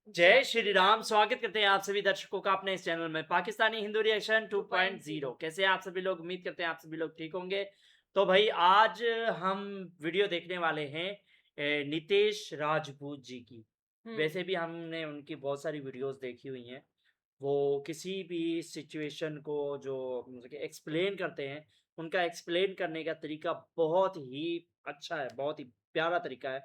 जय श्री राम। स्वागत करते हैं आप सभी दर्शकों का अपने इस चैनल में पाकिस्तानी हिंदू रिएक्शन 2.0। कैसे हैं आप सभी लोग? उम्मीद करते हैं आप सभी लोग ठीक होंगे। तो भाई आज हम वीडियो देखने वाले हैं नितेश राजपूत जी की। वैसे भी हमने उनकी बहुत सारी वीडियोस देखी हुई हैं। वो किसी भी सिचुएशन को जो मतलब कि एक्सप्लेन करते हैं, उनका एक्सप्लेन करने का तरीका बहुत ही अच्छा है, बहुत ही प्यारा तरीका है।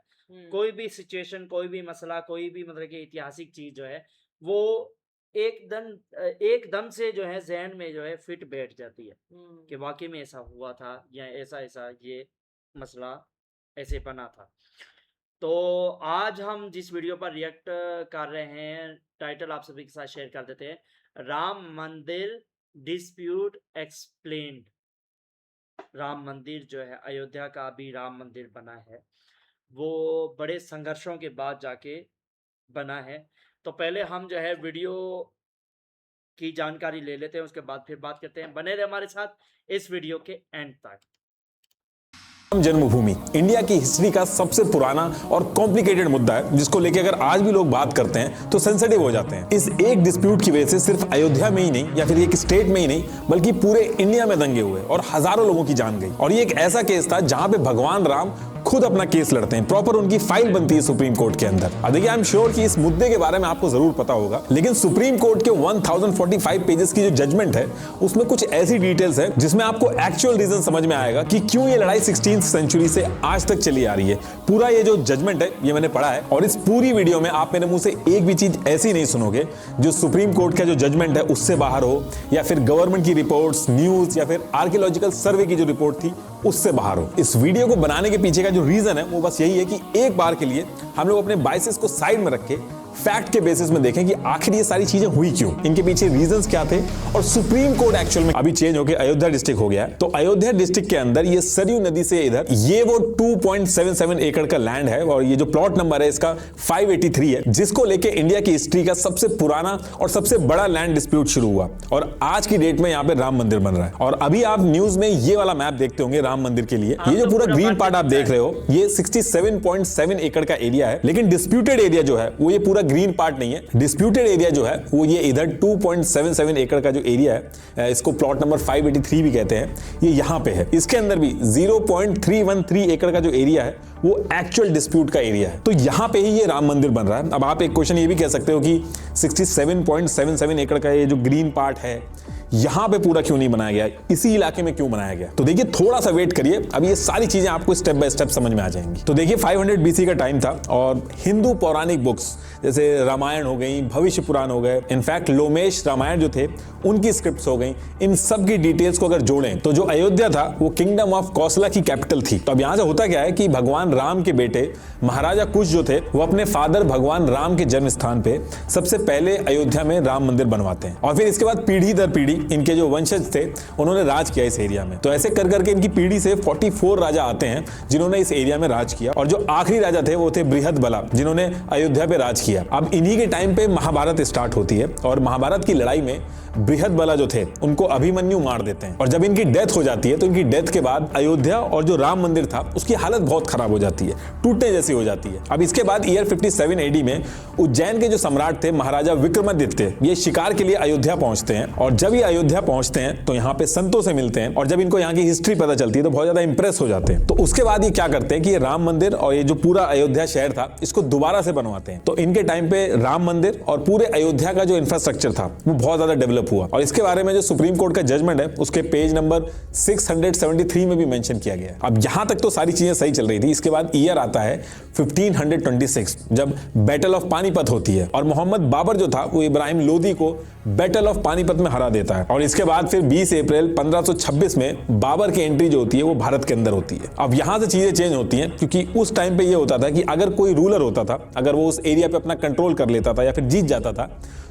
कोई भी सिचुएशन, कोई भी मसला, कोई भी मतलब कि ऐतिहासिक चीज़ जो है, वो एकदम से जो है ज़हन में जो है फिट बैठ जाती है कि वाक़ई में ऐसा हुआ था या ऐसा-ऐसा ये मसला ऐसे बना था। तो आज हम जिस वीडियो पर रिएक्ट कर रहे हैं, टाइटल आप सभी के साथ शेयर कर देते हैं। राम मंदिर डिस्प्यूट एक्सप्लेन्ड। राम मंदिर जो है, अयोध्या का अभी राम मंदिर बना है, वो बड़े संघर्षों के बाद जाके बना है। तो पहले हम जो है वीडियो की जानकारी ले लेते हैं, उसके बाद फिर बात करते हैं। बने रहे हमारे साथ इस वीडियो के एंड तक। राम जन्मभूमि इंडिया की हिस्ट्री का सबसे पुराना और कॉम्प्लिकेटेड मुद्दा है, जिसको लेके अगर आज भी लोग बात करते हैं तो सेंसिटिव हो जाते हैं। इस एक डिस्प्यूट की वजह से सिर्फ अयोध्या में ही नहीं या फिर एक स्टेट में ही नहीं बल्कि पूरे इंडिया में दंगे हुए और हजारों लोगों की जान गई। और ये एक ऐसा केस था जहां पे भगवान राम खुद अपना केस लड़ते हैं, प्रॉपर उनकी फाइल बनती है सुप्रीम कोर्ट के अंदर। अब देखिए, आई एम श्योर कि इस मुद्दे के बारे में आपको जरूर पता होगा, लेकिन सुप्रीम कोर्ट के 1045 पेजेस की जो जजमेंट है उसमें कुछ ऐसी डिटेल्स है जिसमें आपको एक्चुअल रीजन समझ में आएगा कि क्यों ये लड़ाई 16th सेंचुरी से आज तक चली आ रही है। पूरा ये जो जजमेंट है ये मैंने पढ़ा है और इस पूरी वीडियो में आप मेरे मुंह से एक भी चीज ऐसी नहीं सुनोगे जो सुप्रीम कोर्ट का जो जजमेंट है उससे बाहर हो, या फिर गवर्नमेंट की रिपोर्ट्स, न्यूज या फिर आर्कियोलॉजिकल सर्वे की जो रिपोर्ट थी उससे बाहर हो। इस वीडियो को बनाने के पीछे का जो रीजन है वो बस यही है कि एक बार के लिए हम लोग अपने बायसेस को साइड में रख के फैक्ट के बेसिस में देखें कि आखिर ये सारी चीजें हुई क्यों, इनके पीछे रीजंस क्या थे। और सुप्रीम कोर्ट एक्चुअल में अभी चेंज होकर अयोध्या डिस्ट्रिक्ट हो गया है। तो अयोध्या डिस्ट्रिक्ट के अंदर ये सरयू नदी से इधर ये वो 2.77 एकड़ का लैंड है और ये जो प्लॉट नंबर है इसका 583 है, जिसको लेके इंडिया की हिस्ट्री का सबसे पुराना और सबसे बड़ा लैंड डिस्प्यूट शुरू हुआ। और आज की डेट में यहाँ पे राम मंदिर बन रहा है। और अभी आप न्यूज में ये वाला मैप देखते होंगे राम मंदिर के लिए। ये जो पूरा ग्रीन पार्ट आप देख रहे हो ये 67.7 एकड़ का एरिया है, लेकिन डिस्प्यूटेड एरिया जो है वो ये पूरा ग्रीन पार्ट नहीं है। डिस्प्यूटेड एरिया जो है वो ये इधर 2.77 एकड़ का जो एरिया है, इसको प्लॉट नंबर 583 भी कहते हैं, ये यहां पे है। इसके अंदर भी 0.313 एकड़ का जो एरिया है वो एक्चुअल डिस्प्यूट का एरिया है। तो यहां पे ही ये राम मंदिर बन रहा है। अब आप एक क्वेश्चन ये भी कह सकते हो कि 67.77 एकड़ का ये जो ग्रीन पार्ट है यहां पे पूरा क्यों नहीं बनाया गया, इसी इलाके में क्यों बनाया गया? तो देखिए, थोड़ा सा वेट करिए, अब ये सारी चीजें आपको स्टेप बाय स्टेप समझ में आ जाएंगी। तो देखिए, 500 BC का टाइम था और हिंदू पौराणिक बुक्स जैसे रामायण हो गई, भविष्य पुराण हो गए, इनफैक्ट लोमेश रामायण जो थे उनकी स्क्रिप्ट्स हो गई, इन सब की डिटेल्स को अगर जोड़ें तो जो अयोध्या था वो किंगडम ऑफ कौशला की कैपिटल थी। तो अब यहां से होता क्या है कि भगवान राम के बेटे महाराजा कुश जो थे वो अपने फादर भगवान राम के जन्म स्थान पे सबसे पहले अयोध्या में राम मंदिर बनवाते हैं। और फिर इसके बाद पीढ़ी दर पीढ़ी इनके जो वंशज थे उन्होंने राज किया इस एरिया में। तो ऐसे कर करके इनकी पीढ़ी से 44 राजा आते हैं जिन्होंने इस एरिया में राज किया। और जो आखिरी राजा थे वो थे बृहदबला, जिन्होंने अयोध्या पे राज किया। अब इन्हीं के टाइम पे महाभारत स्टार्ट होती है और महाभारत की लड़ाई में बृहदबला जो थे उनको अभिमन्यु मार देते हैं। और जब इनकी डेथ हो जाती है तो इनकी डेथ के बाद अयोध्या और जो राम मंदिर था उसकी हालत बहुत खराब हो जाती है, टूटने जैसी हो जाती है। अब इसके बाद ईयर 57 AD में उज्जैन के जो सम्राट थे महाराजा विक्रमादित्य, ये शिकार के लिए अयोध्या पहुंचते हैं। और जब ये अयोध्या पहुंचते हैं तो यहाँ पे संतों से मिलते हैं और जब इनको यहाँ की हिस्ट्री पता चलती है तो बहुत ज्यादा इंप्रेस हो जाते हैं। तो उसके बाद ये क्या करते हैं कि ये राम मंदिर और ये जो पूरा अयोध्या शहर था इसको दोबारा से बनवाते हैं। तो इनके टाइम पे राम मंदिर और पूरे अयोध्या का जो इंफ्रास्ट्रक्चर था वो बहुत ज्यादा डेवलप हुआ। और इसके बारे में जो सुप्रीम कोर्ट का जजमेंट है उसके पेज नंबर 673 में भी मेंशन किया गया है। अब यहां तक तो सारी चीजें सही चल रही थी। इसके बाद ईयर आता है 1526 जब बैटल ऑफ पानीपत होती है और मोहम्मद बाबर जो था वो इब्राहिम लोदी को बैटल ऑफ पानीपत में हरा देता है। और इसके बाद फिर 20 अप्रैल 1526 में बाबर की एंट्री जो होती है वो भारत के अंदर होती है। अब यहां से चीजें चेंज होती हैं क्योंकि उस टाइम पे ये होता था कि अगर कोई रूलर होता था, अगर वो उस एरिया पे अपना कंट्रोल कर लेता था या फिर जीत जाता था,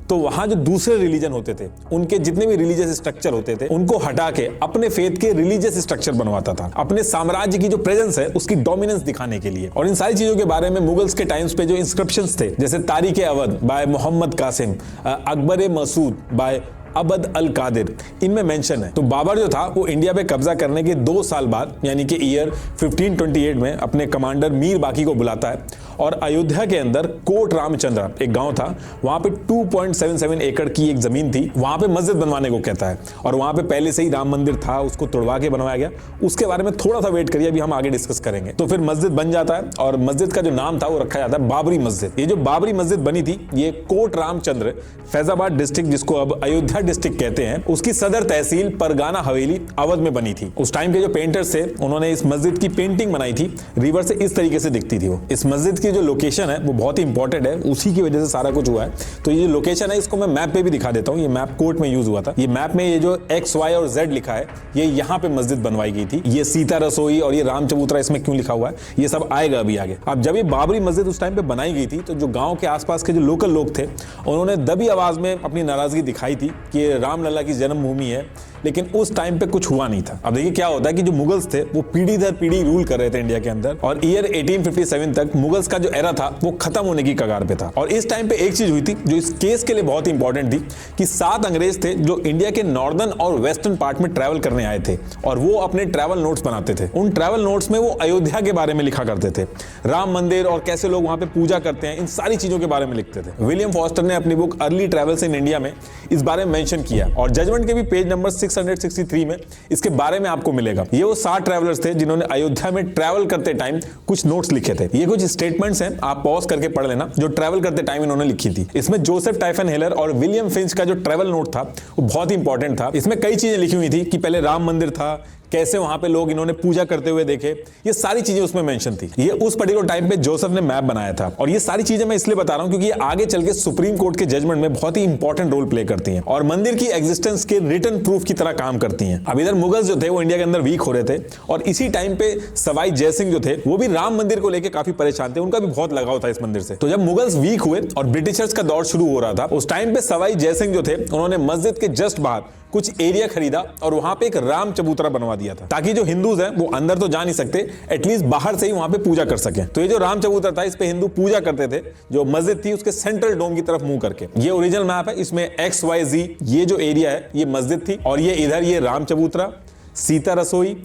तो वहां जो दूसरे रिलीजन होते थे उनके जितने भी रिलीजियस स्ट्रक्चर होते थे उनको हटा के अपने फेथ के रिलीजियस स्ट्रक्चर बनवाता था, अपने साम्राज्य की जो प्रेजेंस है उसकी डोमिनेंस दिखाने के लिए। और इन सारी चीजों के बारे में मुगल्स के टाइम्स पे जो इंस्क्रिप्शंस थे, जैसे तारीख अवध बाय मोहम्मद कासिम, अकबर मसूद बाय अबद अल कादिर, इनमें मेंशन है। तो बाबर जो था वो इंडिया पे कब्जा करने के 2 साल बाद यानी कि ईयर 1528 में अपने कमांडर मीर बाकी को बुलाता है और अयोध्या के अंदर कोट रामचंद्र एक गांव था, वहां पे 2.77 एकड़ की एक जमीन थी, वहां पे मस्जिद बनवाने को कहता है। और वहां पे पहले से ही राम मंदिर था, उसको तोड़वा के बनवाया गया। उसके बारे में थोड़ा सा वेट करिए, अभी हम आगे डिस्कस करेंगे। तो फिर मस्जिद बन जाता है और मस्जिद का जो नाम था वो रखा जाता है बाबरी मस्जिद। ये जो बाबरी मस्जिद बनी थी, ये कोट रामचंद्र फैजाबाद डिस्ट्रिक्ट, जिसको अब अयोध्या डिस्ट्रिक्ट कहते हैं, उसकी सदर तहसील परगाना हवेली अवध में बनी थी। उस टाइम के जो पेंटर्स थे, उन्होंने इस मस्जिद की पेंटिंग बनाई थी, रिवर से इस तरीके से दिखती थी वो। इस मस्जिद की जो लोकेशन है वो बहुत ही इंपॉर्टेंट है, उसी की वजह से सारा कुछ हुआ है। तो ये जो लोकेशन है इसको मैं मैप पे भी दिखा देता हूँ। ये मैप कोर्ट में यूज हुआ था। ये मैप में ये जो एक्स, वाई और जेड लिखा है, ये यहाँ पे मस्जिद बनवाई गई थी। ये सीता रसोई और ये राम चबूतरा इसमें क्यों लिखा हुआ है, ये सब आएगा अभी आगे। अब जब ये बाबरी मस्जिद उस टाइम पे बनाई गई थी, तो जो गांव के आसपास के जो लोकल लोग थे, उन्होंने दबी आवाज में अपनी नाराजगी दिखाई थी कि ये रामलला की जन्मभूमि है, लेकिन उस टाइम पे कुछ हुआ नहीं था। अब देखिए क्या होता है कि जो मुगल्स थे वो पीढ़ी दर पीढ़ी रूल कर रहे थे इंडिया के अंदर, और ईयर 1857 तक मुगल्स का जो एरा था वो खत्म होने की कगार पे था। और इस टाइम पे एक चीज हुई थी जो इस केस के लिए बहुत इंपॉर्टेंट थी, कि 7 अंग्रेज थे जो इंडिया के नॉर्दर्न और वेस्टर्न पार्ट में ट्रैवल करने आए थे, और वो अपने ट्रैवल नोट्स बनाते थे। उन ट्रैवल नोट्स में वो अयोध्या के बारे में लिखा करते थे, राम मंदिर और कैसे लोग वहां पे पूजा करते हैं, इन सारी चीजों के बारे में लिखते थे। विलियम फॉस्टर ने अपनी book early travels in India में इस बारे में मेंशन किया, और जजमेंट के भी पेज नंबर 663 में इसके बारे में आपको मिलेगा। ये वो 7 ट्रैवलर्स थे जिन्होंने अयोध्या में ट्रैवल करते टाइम कुछ नोट्स लिखे थे। ये कुछ स्टेटमेंट्स हैं, आप पॉज करके पढ़ लेना, जो ट्रैवल करते टाइम इन्होंने लिखी थी। इसमें जोसेफ टाइफन हेलर और विलियम फिंच का जो ट्रैवल नोट था वो बहुत ही इंपॉर्टेंट था। इसमें कई चीजें लिखी हुई थी कि पहले राम मंदिर था, कैसे वहां पे लोग इन्होंने पूजा करते हुए देखे, ये सारी चीजें उसमें मेंशन थी। ये उस पर्टिकुलर टाइम पे जोसेफ ने मैप बनाया था। और ये सारी चीजें मैं इसलिए बता रहा हूं क्योंकि ये आगे चल के सुप्रीम कोर्ट के जजमेंट में बहुत ही इंपॉर्टेंट रोल प्ले करती हैं और मंदिर की एग्जिस्टेंस के रिटर्न प्रूफ की तरह काम करती हैं। अब इधर मुगल्स जो थे वो इंडिया के अंदर वीक हो रहे थे, और इसी टाइम पे सवाई जयसिंह जो थे वो भी राम मंदिर को लेकर काफी परेशान थे, उनका भी बहुत लगाव था इस मंदिर से। तो जब मुगल्स वीक हुए और ब्रिटिशर्स का दौर शुरू हो रहा था, उस टाइम पे सवाई जयसिंह जो थे उन्होंने मस्जिद के जस्ट बाहर कुछ एरिया खरीदा और वहां पे एक राम चबूतरा बनवा दिया था, ताकि जो हिंदूज हैं वो अंदर तो जा नहीं सकते, एटलीस्ट बाहर से ही वहां पे पूजा कर सकें। तो ये जो राम चबूतरा था, इस पे हिंदू पूजा करते थे, जो मस्जिद थी उसके सेंट्रल डोम की तरफ मुंह करके। ये ओरिजिनल मैप है, इसमें XYZ ये जो एरिया है ये मस्जिद थी, और ये इधर ये राम चबूतरा, सीता रसोई,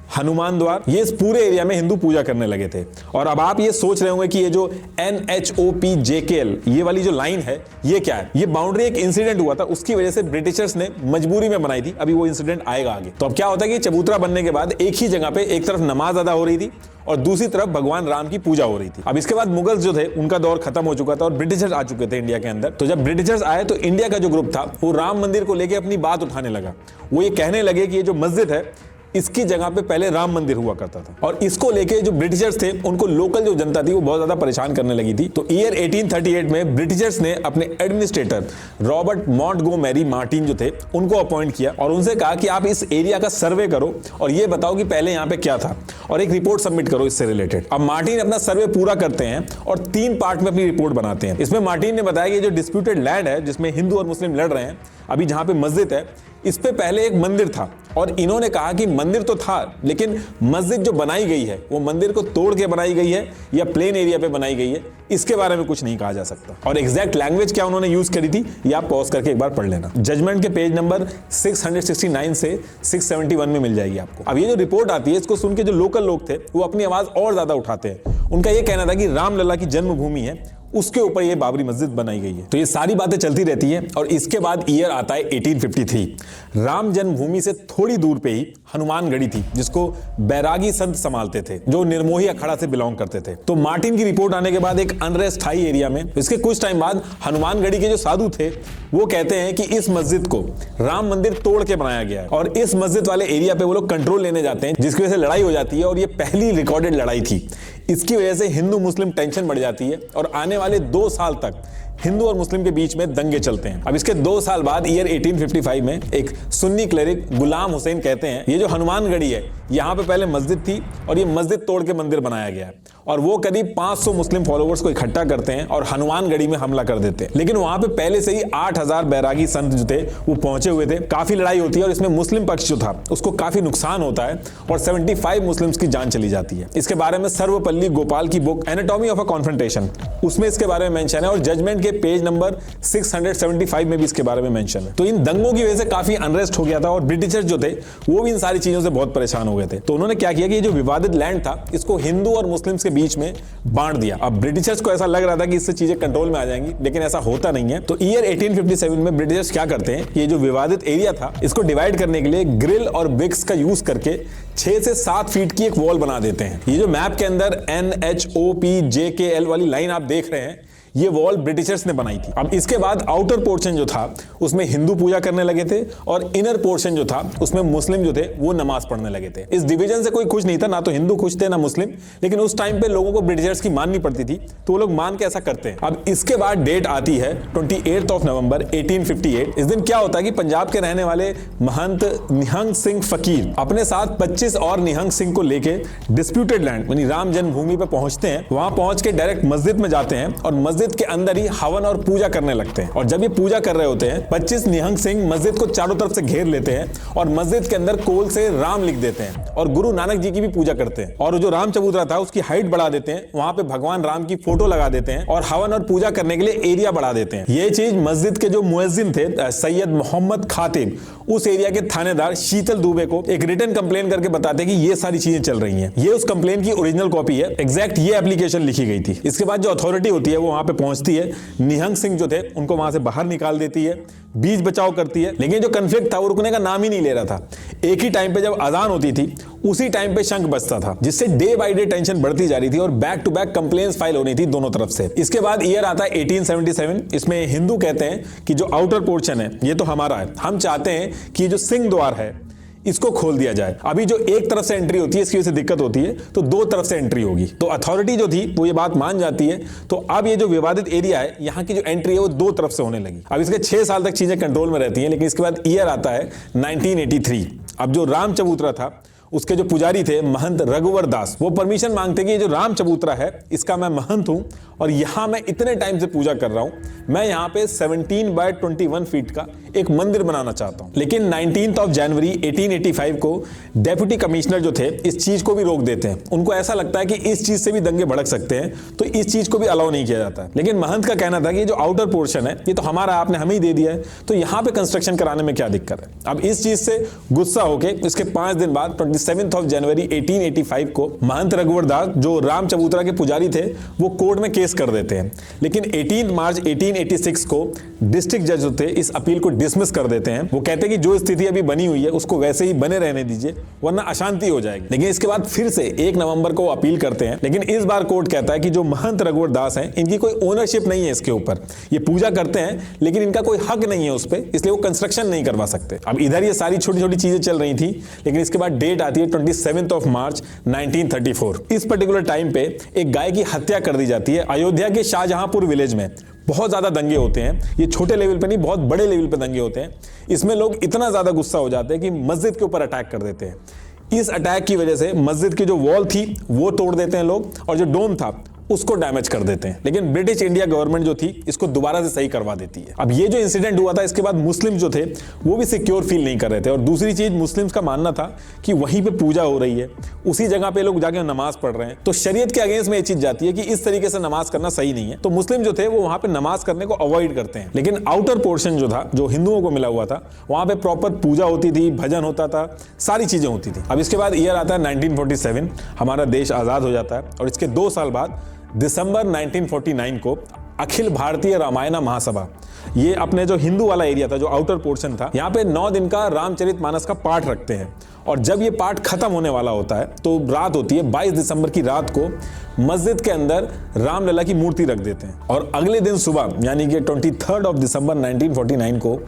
हनुमान द्वार, ये इस पूरे एरिया में हिंदू पूजा करने लगे थे। और अब आप ये सोच रहे होंगे कि ये जो NHOPJKL ये वाली जो लाइन है ये क्या है। ये बाउंड्री एक इंसिडेंट हुआ था, उसकी वजह से ब्रिटिशर्स ने मजबूरी में बनाई थी। अभी वो इंसिडेंट आएगा आगे। तो अब क्या होता है कि चबूतरा बनने के बाद एक ही जगह पे एक तरफ नमाज अदा हो रही थी और दूसरी तरफ भगवान राम की पूजा हो रही थी। अब इसके बाद मुगल्स जो थे उनका दौर खत्म हो चुका था और ब्रिटिशर्स आ चुके थे इंडिया के अंदर। तो जब ब्रिटिशर्स आए तो इंडिया का जो ग्रुप था वो राम मंदिर को लेकर अपनी बात उठाने लगा। वो ये कहने लगे कि ये जो मस्जिद है इसकी जगह पे पहले राम मंदिर हुआ करता था, और इसको लेके जो ब्रिटिशर्स थे उनको लोकल जो जनता थी वो बहुत ज्यादा परेशान करने लगी थी। तो ईयर 1838 में ब्रिटिशर्स ने अपने एडमिनिस्ट्रेटर रॉबर्ट मॉन्टगोमेरी मार्टिन जो थे उनको अपॉइंट किया और उनसे कहा कि आप इस एरिया का सर्वे करो और ये बताओ कि पहले यहाँ पे क्या था और एक रिपोर्ट सबमिट करो इससे रिलेटेड। अब मार्टिन अपना सर्वे पूरा करते हैं और 3 पार्ट में अपनी रिपोर्ट बनाते हैं। इसमें मार्टिन ने बताया कि जो डिस्प्यूटेड लैंड है जिसमें हिंदू और मुस्लिम लड़ रहे हैं, अभी जहां पे मस्जिद है इस पे पहले एक मंदिर था, और इन्होंने कहा कि मंदिर तो था लेकिन मस्जिद जो बनाई गई है वो मंदिर को तोड़ के बनाई गई है या प्लेन एरिया पे बनाई गई है, इसके बारे में कुछ नहीं कहा जा सकता। और एग्जैक्ट लैंग्वेज क्या उन्होंने यूज करी थी ये आप पॉज करके एक बार पढ़ लेना। जजमेंट के पेज नंबर 669 से 671 में मिल जाएगी आपको। अब ये जो रिपोर्ट आती है इसको सुन के जो लोकल लोग थे वो अपनी आवाज और ज्यादा उठाते हैं। उनका ये कहना था कि रामलला की जन्मभूमि है, उसके ऊपर ये बाबरी मस्जिद बनाई गई है। तो ये सारी बातें चलती रहती है और इसके बाद ईयर आता है 1853। राम जन्मभूमि से थोड़ी दूर पे ही हनुमानगढ़ी थी जिसको बैरागी संत संभालते थे जो निर्मोही अखाड़ा से बिलोंग करते थे। तो मार्टिन की रिपोर्ट आने के बाद एक अनरेस्ट हाई एरिया में, इसके कुछ टाइम बाद हनुमानगढ़ी के जो साधु थे वो कहते हैं कि इस मस्जिद को राम मंदिर तोड़ के बनाया गया है, और इस मस्जिद वाले एरिया पे वो लोग कंट्रोल लेने जाते हैं, जिसकी वजह से लड़ाई हो जाती है और ये पहली रिकॉर्डेड लड़ाई थी। इसकी वजह से हिंदू मुस्लिम टेंशन बढ़ जाती है और आने वाले 2 साल तक हिंदू और मुस्लिम के बीच में दंगे चलते हैं। अब इसके 2 साल बाद ईयर 1855 में एक सुन्नी क्लेरिक गुलाम हुसैन कहते हैं ये जो हनुमानगढ़ी है यहाँ पे पहले मस्जिद थी और ये मस्जिद तोड़ के मंदिर बनाया गया है, और वो करीब 500 मुस्लिम फॉलोअर्स को इकट्ठा करते हैं और हनुमानगढ़ी में हमला कर देते हैं। लेकिन वहां पे पहले से ही 8000 बैरागी संत जो थे वो पहुंचे हुए थे। काफी लड़ाई होती है और इसमें मुस्लिम पक्ष जो था उसको काफी नुकसान होता है और 75 मुस्लिम्स की जान चली जाती है। इसके बारे में सर्वपल्ली गोपाल की book anatomy of a confrontation उसमें इसके बारे में मेंशन है, और जजमेंट के पेज नंबर 675 में भी इसके बारे में मेंशन है। तो इन दंगों की वजह से काफी अनरेस्ट हो गया था और ब्रिटिशर्स जो थे वो भी इन सारी चीजों से बहुत परेशान हो गए थे। तो उन्होंने क्या किया कि ये जो विवादित लैंड था इसको हिंदू और मुस्लिम्स के बीच में बांट दिया। अब ब्रिटिशर्स को ऐसा लग रहा था कि इससे चीजें कंट्रोल में आ जाएंगी, लेकिन ऐसा होता नहीं है। तो ईयर 1857 में ब्रिटिशर्स क्या करते हैं, ये जो विवादित एरिया था इसको डिवाइड करने के लिए ग्रिल और ब्रिक्स का यूज करके 6 से 7 फीट की एक वॉल बना देते हैं। ये जो मैप के अंदर NHOPJKL वाली लाइन आप देख रहे हैं, ये वॉल ब्रिटिशर्स ने बनाई थी। अब इसके बाद आउटर पोर्शन जो था उसमें हिंदू पूजा करने लगे थे और इनर पोर्शन जो था उसमें मुस्लिम जो थे वो नमाज पढ़ने लगे थे। इस डिवीजन से कोई खुश नहीं था, ना तो हिंदू खुश थे ना मुस्लिम, लेकिन उस टाइम पे लोगों को ब्रिटिशर्स की माननी पड़ती थी, तो वो लोग मान के ऐसा करते हैं। अब इसके बाद डेट आती है 28 नवंबर 1858। इस दिन क्या होता है कि पंजाब के रहने वाले महंत निहंग सिंह फकीर अपने साथ 25 और निहंग सिंह को लेके डिस्प्यूटेड लैंड यानी राम जन्मभूमि पे पहुंचते हैं। वहां पहुंच के डायरेक्ट मस्जिद में जाते हैं और मस्जिद के अंदर ही हवन और पूजा करने लगते हैं। और जब ये पूजा कर रहे होते हैं, 25 निहंग सिंह मस्जिद को चारों तरफ से घेर लेते हैं और मस्जिद के अंदर कोल से राम लिख देते हैं और गुरु नानक जी की भी पूजा करते हैं। और जो राम चबूतरा था उसकी हाइट बढ़ा देते हैं, वहां पे भगवान राम की फोटो लगा देते हैं और हवन और पूजा करने के लिए एरिया बढ़ा देते हैं। ये चीज मस्जिद के जो मुअज्जिन थे सैयद मोहम्मद खातिब, उस एरिया के थानेदार शीतल दुबे को एक रिटन कंप्लेन करके बताते हैं कि ये सारी चीजें चल रही हैं। ये उस कंप्लेन की ओरिजिनल कॉपी है, एग्जैक्ट ये एप्लीकेशन लिखी गई थी। इसके बाद जो अथॉरिटी होती है वो वहां पे पहुंचती है, निहंग सिंह जो थे उनको वहां से बाहर निकाल देती है, बीच बचाव करती है, लेकिन जो कन्फ्लिक्ट था वो रुकने का नाम ही नहीं ले रहा था। एक ही टाइम पे जब अजान होती थी उसी टाइम पे शंख बजता था, जिससे डे बाय डे टेंशन बढ़ती जा रही थी और back to back complaints file होनी थी दोनों तरफ से। इसके बाद ईयर आता है 1877। इसमें हिंदू कहते हैं कि जो आउटर पोर्शन है ये तो हमारा है, हम चाहते हैं कि जो सिंह द्वार है इसको खोल दिया जाए। अभी जो एक तरफ से एंट्री होती है इसकी वजह से दिक्कत होती है, तो 2 तरफ से एंट्री होगी। तो अथॉरिटी जो थी वो ये बात मान जाती है। तो अब ये जो विवादित एरिया है यहाँ की जो एंट्री है वो 2 तरफ से होने लगी। अब इसके 6 साल तक चीजें कंट्रोल में रहती हैं, लेकिन इसके बाद ईयर आता है 1983। अब जो राम चबूतरा था उसके जो पुजारी थे महंत रघुवर दास, वो परमिशन मांगते कि ये जो राम चबूतरा है इसका मैं महंत हूं और यहां मैं इतने टाइम से पूजा कर रहा हूं, मैं यहां पे 17 बाय 21 फीट का एक मंदिर बनाना चाहता हूं। लेकिन 19 जनवरी 1885 को डेप्यूटी कमिश्नर जो थे इस चीज को भी रोक देते हैं। उनको ऐसा लगता है कि इस चीज से भी दंगे भड़क सकते हैं, तो इस चीज को भी अलाउ नहीं किया जाता। लेकिन महंत का कहना था कि जो आउटर पोर्शन है ये तो हमारा, आपने हमें ही दे दिया है, तो यहां पे कंस्ट्रक्शन कराने में क्या दिक्कत है। अब इस चीज से गुस्सा होकर इसके 5 दिन बाद 27 जनवरी 1885 को महंत रघुवर दास जो राम चबूतरा के पुजारी थे वो कोर्ट में केस कर देते हैं। लेकिन 18 मार्च 1886 को डिस्ट्रिक्ट जज जो थे इस अपील को डिसमिस कर देते हैं। वो कहते हैं कि जो स्थिति अभी बनी हुई है उसको वैसे ही बने रहने दीजिए वरना अशांति हो जाएगी। लेकिन इसके बाद फिर से 1 नवंबर को अपील करते हैं, लेकिन इस बार कोर्ट कहता है कि जो महंत रघुवर दास हैं इनकी कोई ओनरशिप नहीं है इसके ऊपर, ये पूजा करते हैं लेकिन इनका कोई हक नहीं है उस पर, इसलिए वो कंस्ट्रक्शन नहीं करवा सकते। अब इधर ये सारी छोटी छोटी चीजें चल रही थी, लेकिन इसके बाद डेट आती है 27 मार्च 1934। इस पर्टिकुलर टाइम पे एक गाय की हत्या कर दी जाती है अयोध्या के शाहजहांपुर विलेज में। बहुत ज्यादा दंगे होते हैं, ये छोटे लेवल पे नहीं बहुत बड़े लेवल पे दंगे होते हैं। इसमें लोग इतना ज्यादा गुस्सा हो जाते हैं कि मस्जिद के ऊपर अटैक कर देते हैं। इस अटैक की वजह से मस्जिद की जो वॉल थी वो तोड़ देते हैं लोग और जो डोम था उसको डैमेज कर देते हैं। लेकिन ब्रिटिश इंडिया गवर्नमेंट जो थी इसको दोबारा से सही करवा देती है। अब ये जो इंसिडेंट हुआ था इसके बाद मुस्लिम जो थे वो भी सिक्योर फील नहीं कर रहे थे। और दूसरी चीज मुस्लिम्स का मानना था कि वहीं पे पूजा हो रही है, उसी जगह पे लोग जाके नमाज पढ़ रहे हैं, तो शरीयत के अगेंस्ट में ये चीज जाती है कि इस तरीके से नमाज करना सही नहीं है। तो मुस्लिम जो थे वो वहां पे नमाज करने को अवॉइड करते हैं। लेकिन आउटर पोर्शन जो था जो हिंदुओं को मिला हुआ था वहां पे प्रॉपर पूजा होती थी, भजन होता था, सारी चीजें होती थी। अब इसके बाद ईयर आता है 1947, हमारा देश आजाद हो जाता है और इसके 2 साल बाद दिसंबर 1949 को अखिल भारतीय रामायण महासभा, ये अपने जो हिंदू वाला एरिया था जो आउटर पोर्शन था यहाँ पे 9 दिन का रामचरितमानस का पाठ रखते हैं। और जब ये पाठ खत्म होने वाला होता है तो रात होती है 22 दिसंबर की रात को मस्जिद के अंदर रामलला की मूर्ति रख देते हैं। और अगले दिन सुबह यानी कि 23 दिसंबर 1949 को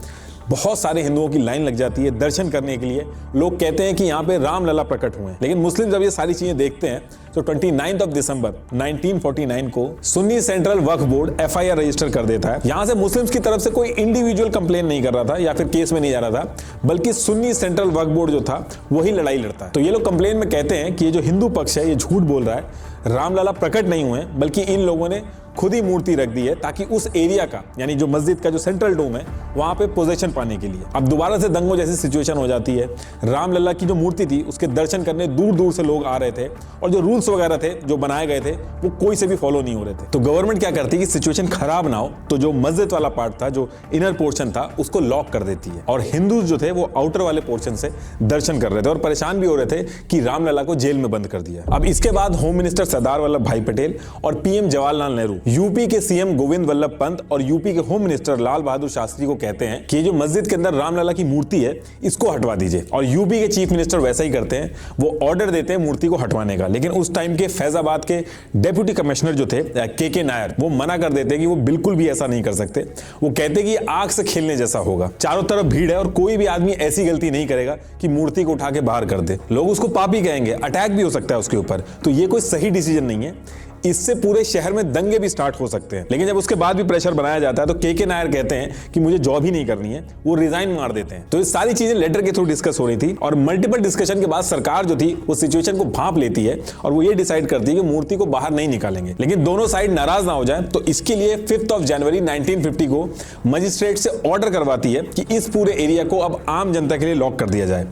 बहुत सारे हिंदुओं की लाइन लग जाती है दर्शन करने के लिए। लोग कहते हैं कि यहाँ पे रामलला प्रकट हुए हैं। लेकिन मुस्लिम जब ये सारी चीजें देखते हैं तो 29 दिसंबर 1949 को सुन्नी सेंट्रल वक्फ बोर्ड FIR रजिस्टर कर देता है। यहां से मुस्लिम्स की तरफ से कोई इंडिविजुअल कंप्लेन नहीं कर रहा था या फिर केस में नहीं जा रहा था, बल्कि सुन्नी सेंट्रल वक्फ बोर्ड जो था वही लड़ाई लड़ता है। तो ये लोग कंप्लेन में कहते हैं कि ये जो हिंदू पक्ष है ये झूठ बोल रहा है, रामलला प्रकट नहीं हुए, बल्कि इन लोगों ने खुद ही मूर्ति रख दी है ताकि उस एरिया का, यानी जो मस्जिद का जो सेंट्रल डोम है वहां पे पोजीशन पाने के लिए। अब दोबारा से दंगों जैसी सिचुएशन हो जाती है। रामलला की जो मूर्ति थी उसके दर्शन करने दूर दूर से लोग आ रहे थे और जो रूल्स वगैरह थे जो बनाए गए थे वो कोई से भी फॉलो नहीं हो रहे थे। तो गवर्नमेंट क्या करती है कि सिचुएशन खराब ना हो तो जो मस्जिद वाला पार्ट था, जो इनर पोर्शन था, उसको लॉक कर देती है और हिंदू जो थे वो आउटर वाले पोर्शन से दर्शन कर रहे थे और परेशान भी हो रहे थे कि रामलला को जेल में बंद कर दिया। अब इसके बाद होम मिनिस्टर सरदार वल्लभ भाई पटेल और पीएम जवाहरलाल नेहरू, यूपी के सीएम गोविंद वल्लभ पंत और यूपी के होम मिनिस्टर लाल बहादुर शास्त्री को कहते हैं कि जो मस्जिद के अंदर रामलला की मूर्ति है इसको हटवा दीजिए। और यूपी के चीफ मिनिस्टर वैसा ही करते हैं, वो ऑर्डर देते हैं मूर्ति को हटवाने का। लेकिन उस टाइम के फैजाबाद के डेप्यूटी कमिश्नर जो थे के नायर, वो मना कर देते हैं कि वो बिल्कुल भी ऐसा नहीं कर सकते। वो कहते कि आग से खेलने जैसा होगा, चारों तरफ भीड़ है और कोई भी आदमी ऐसी गलती नहीं करेगा कि मूर्ति को उठा के बाहर कर दे। लोग उसको पापी कहेंगे, अटैक भी हो सकता है उसके ऊपर, तो ये कोई सही डिसीजन नहीं है। इससे पूरे शहर में दंगे भी स्टार्ट हो सकते हैं। लेकिन जब उसके बाद भी प्रेशर बनाया जाता है तो के नायर कहते हैं कि मुझे जॉब ही नहीं करनी है, वो रिजाइन मार देते हैं। तो ये सारी चीजें लेटर के थ्रू डिस्कस हो रही थी और मल्टीपल डिस्कशन के बाद सरकार जो थी वो सिचुएशन को भांप लेती है और वो ये डिसाइड करती है कि मूर्ति को बाहर नहीं निकालेंगे। लेकिन दोनों साइड नाराज ना हो जाए तो इसके लिए 5 जनवरी 1950 को मजिस्ट्रेट से ऑर्डर करवाती है कि इस पूरे एरिया को अब आम जनता के लिए लॉक कर दिया जाए,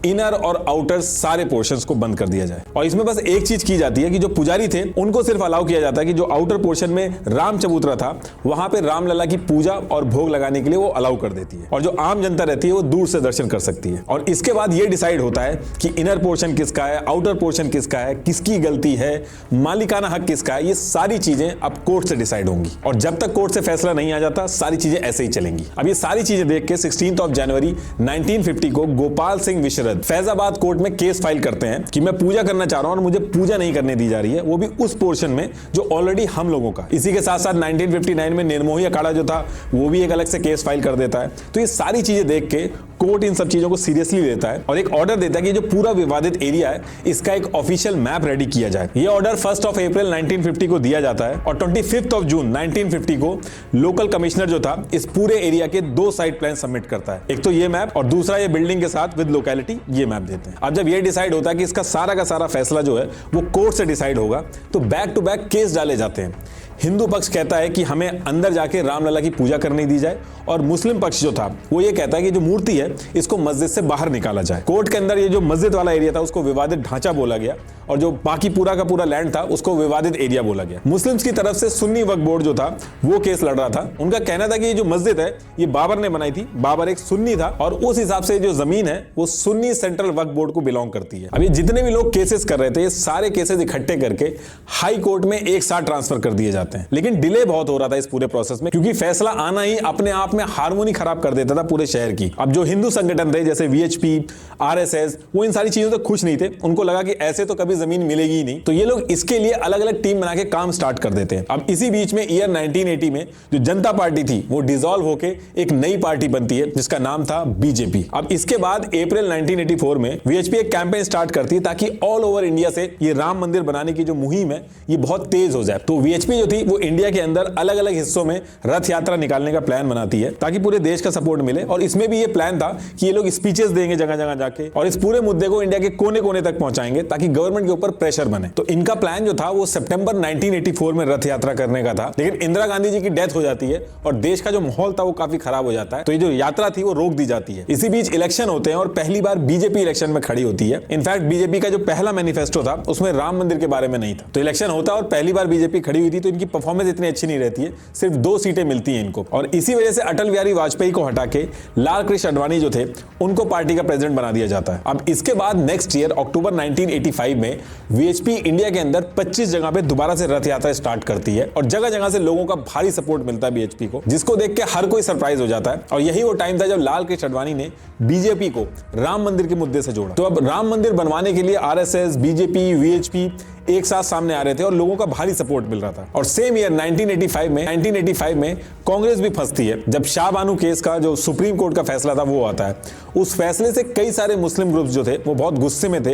इनर और आउटर सारे पोर्शंस को बंद कर दिया जाए। और इसमें बस एक चीज की जाती है कि जो पुजारी थे उनको सिर्फ अलाउ किया जाता है कि जो आउटर पोर्शन में राम चबूतरा था वहां पे रामलला की पूजा और भोग लगाने के लिए वो अलाउ कर देती है और जो आम जनता रहती है वो दूर से दर्शन कर सकती है। और इसके बाद ये डिसाइड होता है कि इनर पोर्शन किसका है, आउटर पोर्शन किसका है, किसकी गलती है, मालिकाना हक किसका है, ये सारी चीजें अब कोर्ट से डिसाइड होंगी। और जब तक कोर्ट से फैसला नहीं आ जाता सारी चीजें ऐसे ही चलेंगी। अब ये सारी चीजें देख के 16 जनवरी 1950 को गोपाल सिंह विशरद फैजाबाद कोर्ट में केस फाइल करते हैं कि मैं पूजा करना चाह रहा हूं और मुझे पूजा नहीं करने दी जा रही है, वो भी उस पोर्शन में जो ऑलरेडी हम लोगों का। इसी के साथ साथ 1959 में निर्मोही अखाड़ा जो था वो भी एक अलग से केस फाइल कर देता है। तो ये सारी चीजें देख के कोर्ट इन सब चीजों को सीरियसली लेता है और एक ऑर्डर देता है कि जो पूरा विवादित एरिया है इसका एक ऑफिशियल मैप रेडी किया जाए। ये ऑर्डर 1 अप्रैल 1950 को दिया जाता है और 25 जून 1950 को लोकल कमिश्नर जो था इस पूरे एरिया के 2 साइड प्लान सबमिट करता है। एक तो ये मैप और दूसरा ये बिल्डिंग के साथ विद लोकेलिटी, ये मैप देते हैं। अब जब ये डिसाइड होता है कि इसका सारा का सारा फैसला जो है वो कोर्ट से डिसाइड होगा तो बैक टू बैक केस डाले जाते हैं। हिंदू पक्ष कहता है कि हमें अंदर जाके रामलला की पूजा करने दी जाए और मुस्लिम पक्ष जो था वो ये कहता है कि जो मूर्ति है इसको मस्जिद से बाहर निकाला जाए। कोर्ट के अंदर ये जो मस्जिद वाला एरिया था उसको विवादित ढांचा बोला गया और जो बाकी पूरा का पूरा लैंड था उसको विवादित एरिया बोला गया। मुस्लिम्स की तरफ से सुन्नी वक्फ बोर्ड जो था वो केस लड़ रहा था। उनका कहना था कि ये जो मस्जिद है ये बाबर ने बनाई थी, बाबर एक सुन्नी था और उस हिसाब से जो जमीन है वो सुन्नी सेंट्रल वक्फ बोर्ड को बिलोंग करती है। अभी जितने भी लोग केसेस कर रहे थे ये सारे केसेस इकट्ठे करके हाई कोर्ट में एक साथ ट्रांसफर कर दिए जाते हैं। लेकिन डिले बहुत हो रहा था इस पूरे प्रोसेस में क्योंकि फैसला आना ही अपने आप में हार्मोनी खराब कर देता था पूरे शहर की। अब जो हिंदू संगठन थे जैसे वीएचपी, आरएसएस, वो इन सारी चीजों से खुश नहीं थे। उनको लगा कि ऐसे तो कभी जमीन मिलेगी ही नहीं, तो ये लोग इसके लिए अलग अलग टीम बना के काम स्टार्ट कर देते हैं। अब इसी बीच में ईयर 1980 में जो जनता पार्टी थी वो डिसॉल्व होके एक नई पार्टी बनती है जिसका नाम था बीजेपी। अब इसके बाद अप्रैल 1984 में वीएचपी एक कैंपेन स्टार्ट करती है ताकि ऑल ओवर इंडिया से ये राम मंदिर बनाने की जो मुहिम है ये बहुत तेज हो जाए। तो वीएचपी जो थी वो इंडिया के अंदर अलग अलग हिस्सों में रथ यात्रा निकालने का प्लान बनाती है ताकि पूरे देश का सपोर्ट मिले। और इसमें भी ये प्लान था कि ये लोग स्पीचेस देंगे जगह जगह जाके और इस पूरे मुद्दे को इंडिया के कोने कोने तक पहुंचाएंगे ताकि गवर्नमेंट के ऊपर प्रेशर बने। तो इनका प्लान जो था वो सितंबर 1984 में रथ यात्रा करने का था। लेकिन इंदिरा गांधी जी की डेथ हो जाती है और देश का जो माहौल था वो काफी खराब हो जाता है, तो ये जो यात्रा थी वो रोक दी जाती है। इसी बीच इलेक्शन होते हैं और पहली बार बीजेपी इलेक्शन में खड़ी होती है। इनफैक्ट बीजेपी का जो पहला मैनिफेस्टो था उसमें राम मंदिर के बारे में नहीं था। तो इलेक्शन होता है और पहली बार बीजेपी खड़ी हुई थी तो इनकी परफॉर्मेंस इतनी अच्छी नहीं रहती है, सिर्फ 2 सीटें मिलती हैं इनको। और इसी वजह से अटल बिहारी वाजपेयी को हटा के लाल कृष्ण आडवाणी जो थे उनको पार्टी का प्रेसिडेंट बना दिया जाता है। अब इसके बाद नेक्स्ट ईयर अक्टूबर 1985 में वीएचपी इंडिया के अंदर 25 जगह पे दोबारा से रथ यात्रा स्टार्ट करती है और जगह जगह से लोगों का भारी सपोर्ट मिलता है बीएचपी को, जिसको देख के हर कोई सरप्राइज हो जाता है। और यही वो टाइम था जब लाल कृष्ण आडवाणी ने बीजेपी को राम मंदिर के मुद्दे से जोड़ा। तो अब राम मंदिर बनवाने के लिए आरएसएस, बीजेपी, वीएचपी एक साथ सामने आ रहे थे और लोगों का भारी सपोर्ट मिल रहा था। और सेम ईयर 1985 में कांग्रेस भी फंसती है जब शाहबानू केस का जो सुप्रीम कोर्ट का फैसला था वो आता है। उस फैसले से कई सारे मुस्लिम ग्रुप्स जो थे वो बहुत गुस्से में थे।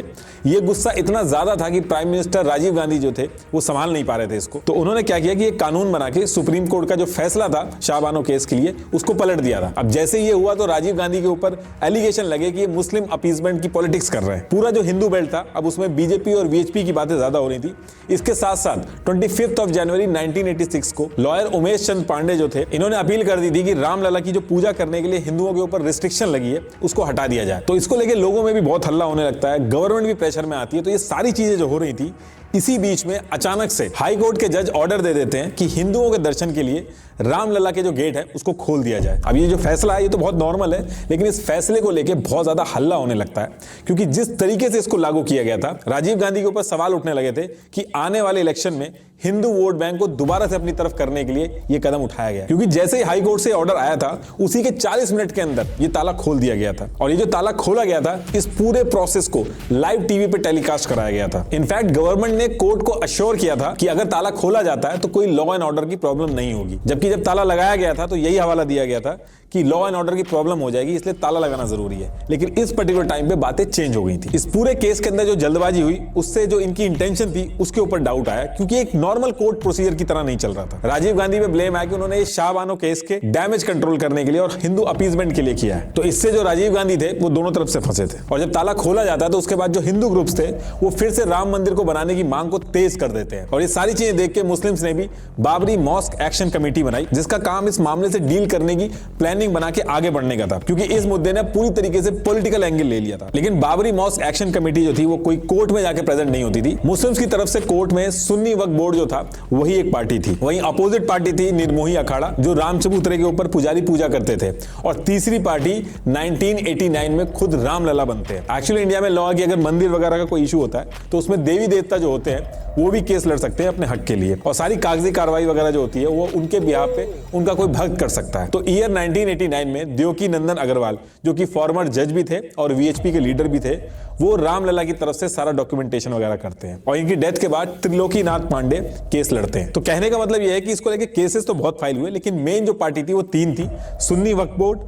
ये गुस्सा इतना ज्यादा था कि प्राइम मिनिस्टर राजीव गांधी जो थे वो संभाल नहीं पा रहे थे इसको। तो उन्होंने क्या किया कि एक कानून बना के सुप्रीम कोर्ट का जो फैसला था शाहबानू केस के लिए उसको पलट दिया था। अब जैसे ये हुआ तो राजीव गांधी के ऊपर एलिगेशन लगे कि ये मुस्लिम अपीजमेंट की पॉलिटिक्स कर रहे हैं। पूरा जो हिंदू बेल्ट था अब उसमें बीजेपी और वीएचपी की बातें ज्यादा हो रही थी। इसके साथ साथ 25 जनवरी 1986 को लॉयर उमेश चंद पांडे जो थे, इन्होंने अपील कर दी थी कि रामलला की जो पूजा करने के लिए हिंदुओं के ऊपर रिस्ट्रिक्शन लगी है उसको हटा दिया जाए। तो इसको लेके लोगों में भी बहुत हल्ला होने लगता है, गवर्नमेंट भी प्रेशर में आती है। तो ये सारी चीजें जो हो रही थी, इसी बीच में अचानक से हाई कोर्ट के जज ऑर्डर दे देते हैं कि हिंदुओं के दर्शन के लिए रामलला के जो गेट है उसको खोल दिया जाए। अब ये जो फैसला है ये तो बहुत नॉर्मल है, लेकिन इस फैसले को लेके बहुत ज्यादा हल्ला होने लगता है, क्योंकि जिस तरीके से इसको लागू किया गया था, राजीव गांधी के ऊपर सवाल उठने लगे थे कि आने वाले इलेक्शन में हिंदू वोट बैंक को दोबारा से अपनी तरफ करने के लिए यह कदम उठाया गया, क्योंकि जैसे ही हाई कोर्ट से ऑर्डर आया था उसी के 40 मिनट के अंदर ये ताला खोल दिया गया था। और ये जो ताला खोला गया था, इस पूरे प्रोसेस को लाइव टीवी पे टेलीकास्ट कराया गया था। इनफैक्ट गवर्नमेंट ने कोर्ट को अश्योर किया था कि अगर ताला खोला जाता है तो कोई लॉ एंड ऑर्डर की प्रॉब्लम नहीं होगी, जबकि जब ताला लगाया गया था तो यही हवाला दिया गया था कि लॉ एंड ऑर्डर की प्रॉब्लम हो जाएगी, इसलिए ताला लगाना जरूरी है। लेकिन इस पर्टिकुलर टाइम पे बातें चेंज हो गई थी। इस पूरे केस के अंदर जो जल्दबाजी हुई, उससे जो इनकी इंटेंशन थी उसके ऊपर डाउट आया, क्योंकि एक नॉर्मल कोर्ट प्रोसीजर की तरह नहीं चल रहा था। राजीव गांधी पे ब्लेम है कि उन्होंने इस शाह बानो केस के डैमेज कंट्रोल करने के लिए और हिंदू अपीजमेंट के लिए किया है। तो इससे जो राजीव गांधी थे वो दोनों तरफ से फंसे थे। और जब ताला खोला जाता है तो उसके बाद जो हिंदू ग्रुप्स थे वो फिर से राम मंदिर को बनाने की मांग को तेज कर देते हैं। और ये सारी चीजें देख के मुस्लिम्स ने भी बाबरी मॉस्क एक्शन कमेटी बनाई, जिसका काम इस मामले से डील करने की प्लानिंग बना के आगे बढ़ने का था, क्योंकि इस मुद्दे ने पूरी तरीके से पॉलिटिकल एंगल ले लिया था। लेकिन बाबरी मॉस्क एक्शन कमेटी जो थी वो कोई कोर्ट में जाके प्रेजेंट नहीं होती थी। मुस्लिम्स की तरफ से कोर्ट में सुन्नी वक्फ बोर्ड जो था वही एक पार्टी थी, वहीं अपोजिट पार्टी थी निर्मोही अखाड़ा, जो राम चबूतरे के ऊपर पुजारी पूजा करते थे, और तीसरी पार्टी 1989 में खुद रामलला बनते हैं। एक्चुअली इंडिया में लॉ है कि अगर मंदिर वगैरह का कोई इशू होता है तो उसमें देवी देवता जो होते हैं वो भी केस लड़ सकते हैं अपने हक के लिए, और सारी कागजी कार्रवाई वगैरह जो होती है वो उनके बिहाफ पे उनका कोई भक्त कर सकता है। तो ईयर 1989 में देवकी नंदन अग्रवाल, जो कि फॉर्मर जज भी थे और वीएचपी के लीडर भी थे, वो रामलला की तरफ से सारा डॉक्यूमेंटेशन वगैरह करते हैं, और इनकी डेथ के बाद त्रिलोकीनाथ पांडे केस लड़ते हैं। तो कहने का मतलब यह है कि इसको लेके केसेस तो बहुत फाइल हुए, लेकिन मेन जो पार्टी थी वो तीन थी, सुन्नी वक्फ बोर्ड,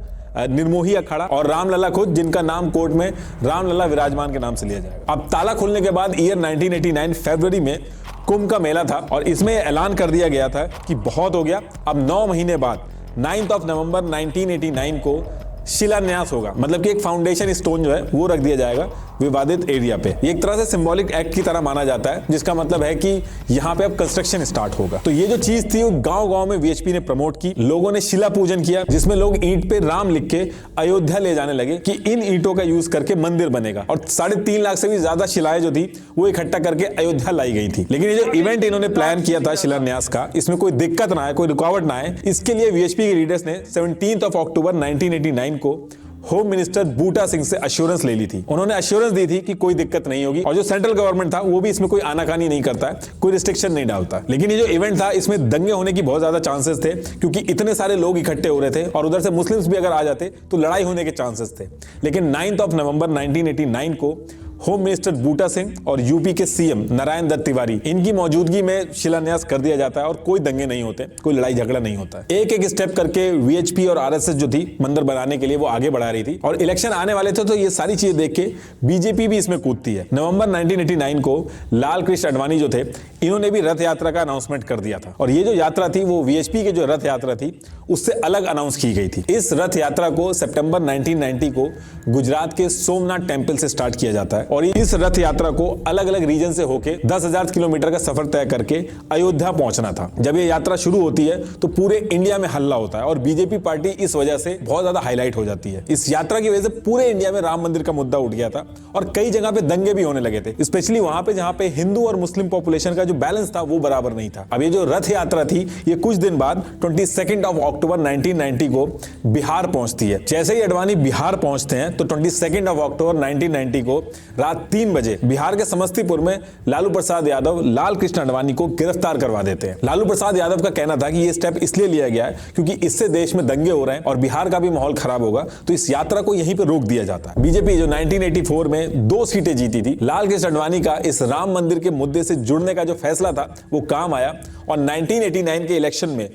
निर्मोही अखाड़ा और रामलला खुद, जिनका नाम कोर्ट में रामलला विराजमान के नाम से लिया जाएगा। अब ताला खुलने के बाद ईयर 1989 फरवरी में कुंभ का मेला था, और इसमें ऐलान कर दिया गया था कि बहुत हो गया, अब 9 महीने बाद 9 नवंबर 1989 को शिलान्यास होगा, मतलब कि एक फाउंडेशन स्टोन जो है वो रख दिया जाएगा विवादित एरिया पे। ये एक तरह से सिंबॉलिक एक्ट की तरह माना जाता है, जिसका मतलब है कि यहाँ पे अब कंस्ट्रक्शन स्टार्ट होगा। तो ये जो चीज थी वो गांव-गांव में वीएचपी ने प्रमोट की, लोगों ने शिला पूजन किया, जिसमें लोग ईंट पे राम लिख के अयोध्या ले जाने लगे कि इन ईंटों का यूज करके मंदिर बनेगा, और 3.5 लाख से भी ज्यादा शिलाएं जो थी वो इकट्ठा करके अयोध्या लाई गई थी। लेकिन ये जो इवेंट इन्होंने प्लान किया था शिलान्यास का, इसमें कोई दिक्कत ना आए, कोई रुकावट ना आए, इसके लिए वीएचपी के लीडर्स ने 17 अक्टूबर 1989 को होम मिनिस्टर बूटा सिंह से अश्योरेंस ले ली थी। उन्होंने अश्योरेंस दी थी कि कोई दिक्कत नहीं होगी, और जो सेंट्रल गवर्नमेंट था वो भी इसमें कोई आनाकानी नहीं करता है, कोई रिस्ट्रिक्शन नहीं डालता। लेकिन ये जो इवेंट था इसमें दंगे होने की बहुत ज्यादा चांसेस थे, क्योंकि इतने सारे लोग इकट्ठे हो रहे थे, और उधर से मुस्लिम्स भी अगर आ जाते तो लड़ाई होने के चांसेस थे। लेकिन 9 नवंबर 1989 को होम मिनिस्टर बूटा सिंह और यूपी के सीएम नारायण दत्त तिवारी, इनकी मौजूदगी में शिलान्यास कर दिया जाता है, और कोई दंगे नहीं होते, कोई लड़ाई झगड़ा नहीं होता है। एक एक स्टेप करके वीएचपी और आरएसएस जो थी मंदिर बनाने के लिए वो आगे बढ़ा रही थी, और इलेक्शन आने वाले थे तो ये सारी चीजें देख के बीजेपी भी इसमें कूदती है। नवंबर 1989 को लाल कृष्ण आडवाणी जो थे, इन्होंने भी रथ यात्रा का अनाउंसमेंट कर दिया था, और ये जो यात्रा थी वो वीएचपी के जो रथ यात्रा थी उससे अलग अनाउंस की गई थी। इस रथ यात्रा को सितंबर 1990 को गुजरात के सोमनाथ टेम्पल से स्टार्ट किया जाता है, और इस रथ यात्रा को अलग अलग रीजन से होके 10,000 किलोमीटर का सफर तय करके अयोध्या पहुंचना था। जब ये यात्रा शुरू होती है तो पूरे इंडिया में हल्ला होता है, और बीजेपी पार्टी इस वजह से बहुत ज्यादा हाईलाइट हो जाती है। इस यात्रा की वजह से पूरे इंडिया में राम मंदिर का मुद्दा उठ गया था, और कई जगह पे दंगे भी होने लगे थे, स्पेशली वहां पे जहां पे हिंदू और मुस्लिम पॉपुलेशन का जो बैलेंस था वो बराबर नहीं था। अब ये जो रथ यात्रा थी ये कुछ दिन बाद 22 अक्टूबर 1990 को बिहार पहुंचती है। जैसे ही अडवाणी बिहार पहुंचते हैं तो 22 अक्टूबर 1990 को रात 3 बजे बिहार के समस्तीपुर में लालू प्रसाद यादव लाल कृष्ण आडवाणी को गिरफ्तार करवा देते हैं। लालू प्रसाद यादव का कहना था कि यह स्टेप इसलिए लिया गया है क्योंकि इससे देश में दंगे हो रहे हैं और बिहार का भी माहौल खराब होगा, तो इस यात्रा को यहीं पे रोक दिया जाता है। बीजेपी जो 1984 में 2 सीटें जीती थी, लाल कृष्ण आडवाणी का इस राम मंदिर के मुद्दे से जुड़ने का जो फैसला था वो काम आया, और 1989 के इलेक्शन में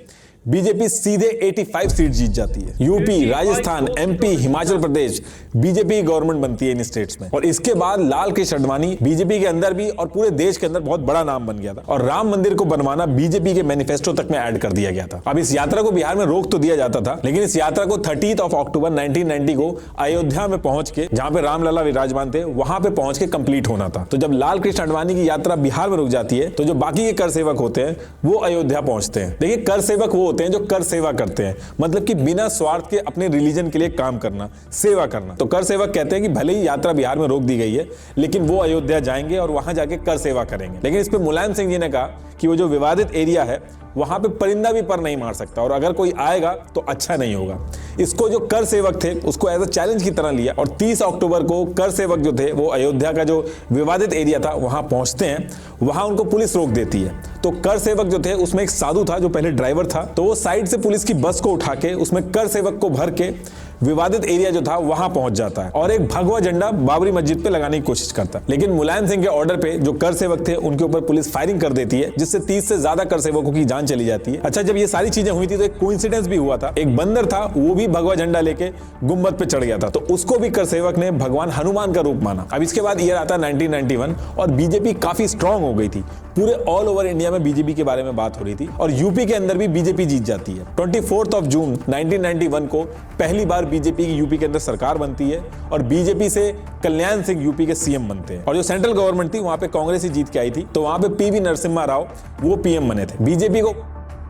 बीजेपी सीधे 85 सीट जीत जाती है। UP, Rajasthan, MP, Himachal Pradesh, BJP government बनती है इन स्टेट्स में। और इसके बाद लाल कृष्ण आडवाणी बीजेपी के अंदर भी और पूरे देश के अंदर बहुत बड़ा नाम बन गया था और राम मंदिर को बनवाना बीजेपी के मैनिफेस्टो तक में ऐड कर दिया गया था। अब इस यात्रा को बिहार में रोक तो दिया जाता था, लेकिन इस यात्रा को 30 अक्टूबर 1990 को अयोध्या में पहुंच के, जहां पे रामलला विराजमान थे, वहां पे पहुंच के कंप्लीट होना था। तो जब लाल कृष्ण आडवाणी की यात्रा बिहार में रुक जाती है तो जो बाकी के कर सेवक होते हैं वो अयोध्या पहुंचते हैं। देखिए, कर सेवक वो होते हैं जो कर सेवा करते हैं, मतलब कि बिना स्वार्थ के अपने रिलीजन के लिए काम करना, सेवा करना। तो कर सेवक कहते हैं कि भले ही यात्रा बिहार में रोक दी गई है, लेकिन वो अयोध्या जाएंगे और वहां जाके कर सेवा करेंगे। लेकिन इस पे मुलायम सिंह जी ने कहा कि वो जो विवादित एरिया है वहां पे परिंदा भी पर नहीं मार सकता और अगर कोई आएगा तो अच्छा नहीं होगा। इसको जो कर सेवक थे उसको एज अ चैलेंज की तरह लिया और 30 अक्टूबर को कर सेवक जो थे वो अयोध्या का जो विवादित एरिया था वहां पहुंचते हैं। वहां उनको पुलिस रोक देती है। तो कर सेवक जो थे उसमें एक साधु था जो पहले ड्राइवर था, तो वो साइड से पुलिस की बस को उठा के उसमें कर सेवक को भर के विवादित एरिया जो था वहां पहुंच जाता है और एक भगवा झंडा बाबरी मस्जिद पे लगाने की कोशिश करता है। लेकिन मुलायम सिंह के ऑर्डर पे जो कर सेवक थे उनके ऊपर पुलिस फायरिंग कर देती है, जिससे 30 से ज्यादा कर सेवकों की जान चली जाती है। अच्छा, जब ये सारी चीजें हुई थी तो एक कोइंसिडेंस भी हुआ था। एक बंदर था, वो भी भगवा झंडा लेके गुम्बद पे चढ़ गया था, तो उसको भी कर सेवक ने भगवान हनुमान का रूप माना। अब इसके बाद ईयर आता है 1991 और बीजेपी काफी स्ट्रांग हो गई थी। पूरे ऑल ओवर इंडिया में बीजेपी के बारे में बात हो रही थी और यूपी के अंदर भी बीजेपी जीत जाती है। 24 जून 1991 को पहली बार बीजेपी की यूपी के अंदर सरकार बनती है और बीजेपी से कल्याण सिंह यूपी के सीएम बनते हैं। और जो सेंट्रल गवर्नमेंट थी वहां पे कांग्रेस ही जीत के आई थी, तो वहां पे पीवी नरसिम्हा राव वो पीएम बने थे। बीजेपी को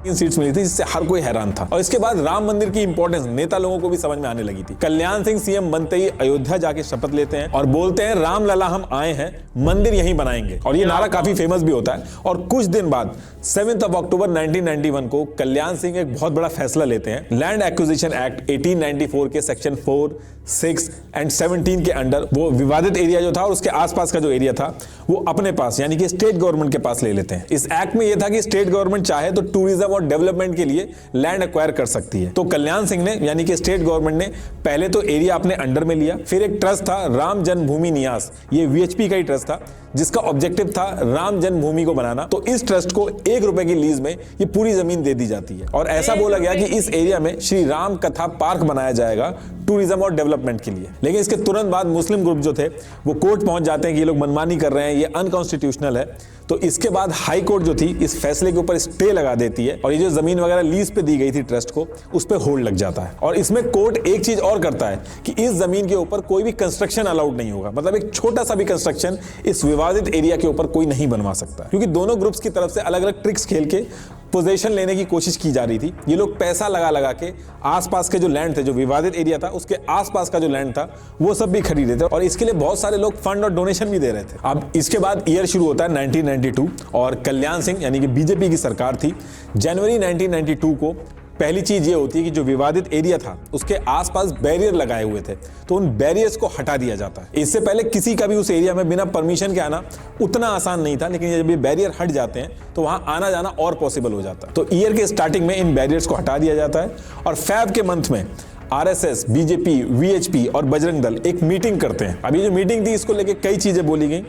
3 सीट्स मिली थी, जिससे हर कोई हैरान था। और इसके बाद राम मंदिर की इंपॉर्टेंस नेता लोगों को भी समझ में आने लगी थी। कल्याण सिंह सीएम बनते ही अयोध्या जाके शपथ लेते हैं और बोलते हैं रामलला हम आए हैं, मंदिर यहीं बनाएंगे। और ये नारा काफी फेमस भी होता है। और कुछ दिन बाद 7 अक्टूबर 1991 को कल्याण सिंह एक बहुत बड़ा फैसला लेते हैं। लैंड एक्विजिशन एक्ट 1894 के सेक्शन 4, 6 एंड 17 के अंडर वो विवादित एरिया जो था और उसके आसपास का जो एरिया था वो अपने पास, यानी कि स्टेट गवर्नमेंट के पास ले लेते हैं। इस एक्ट में यह था कि स्टेट गवर्नमेंट चाहे तो टूरिज्म और डेवलपमेंट के लिए लैंड एक्वायर कर सकती है। तो कल्याण सिंह ने, यानी कि स्टेट गवर्नमेंट ने, पहले तो एरिया अपने अंडर में लिया। फिर एक ट्रस्ट था राम जन्मभूमि न्यास, ये वीएचपी का ही ट्रस्ट था, जिसका ऑब्जेक्टिव था राम जन्मभूमि को बनाना। तो इस ट्रस्ट को 1 रुपए की लीज में ये पूरी जमीन दे दी जाती है और ऐसा बोला गया कि इस एरिया में श्री राम कथा पार्क बनाया जाएगा टूरिज्म और डेवलपमेंट के लिए। लेकिन इसके तुरंत बाद मुस्लिम ग्रुप जो थे वो कोर्ट पहुंच जाते हैं कि ये लोग मनमानी कर रहे हैं, ये अनकॉन्स्टिट्यूशनल है। तो इसके बाद हाई कोर्ट जो थी इस फैसले के ऊपर स्टे लगा देती है और ये जो जमीन वगैरह लीज पे दी गई थी ट्रस्ट को, उस पे होल्ड लग जाता है। और इसमें कोर्ट एक चीज और करता है कि इस जमीन के ऊपर कोई भी कंस्ट्रक्शन अलाउड नहीं होगा, मतलब एक छोटा सा भी कंस्ट्रक्शन इस विवादित एरिया के ऊपर कोई नहीं बनवा सकता, क्योंकि दोनों ग्रुप्स की तरफ से अलग अलग ट्रिक्स खेल के पोजीशन लेने की कोशिश की जा रही थी। ये लोग पैसा लगा लगा के आसपास के जो लैंड थे, जो विवादित एरिया था उसके आसपास का जो लैंड था वो सब भी खरीदे थे और इसके लिए बहुत सारे लोग फंड और डोनेशन भी दे रहे थे। अब इसके बाद ईयर शुरू होता है 1992 और कल्याण सिंह यानी कि बीजेपी की सरकार थी। जनवरी 1992 को पहली चीज ये होती है कि जो विवादित एरिया था उसके आसपास बैरियर लगाए हुए थे, तो उन बैरियर्स को हटा दिया जाता है। इससे पहले किसी का भी उस एरिया में बिना परमिशन के आना उतना आसान नहीं था, लेकिन जब ये बैरियर हट जाते हैं तो वहां आना जाना और पॉसिबल हो जाता है। तो ईयर के स्टार्टिंग में इन बैरियर्स को हटा दिया जाता है और फेब के मंथ में आरएसएस, बीजेपी, वीएचपी और बजरंग दल एक मीटिंग करते हैं। अभी जो मीटिंग थी इसको लेके कई चीजें बोली गई।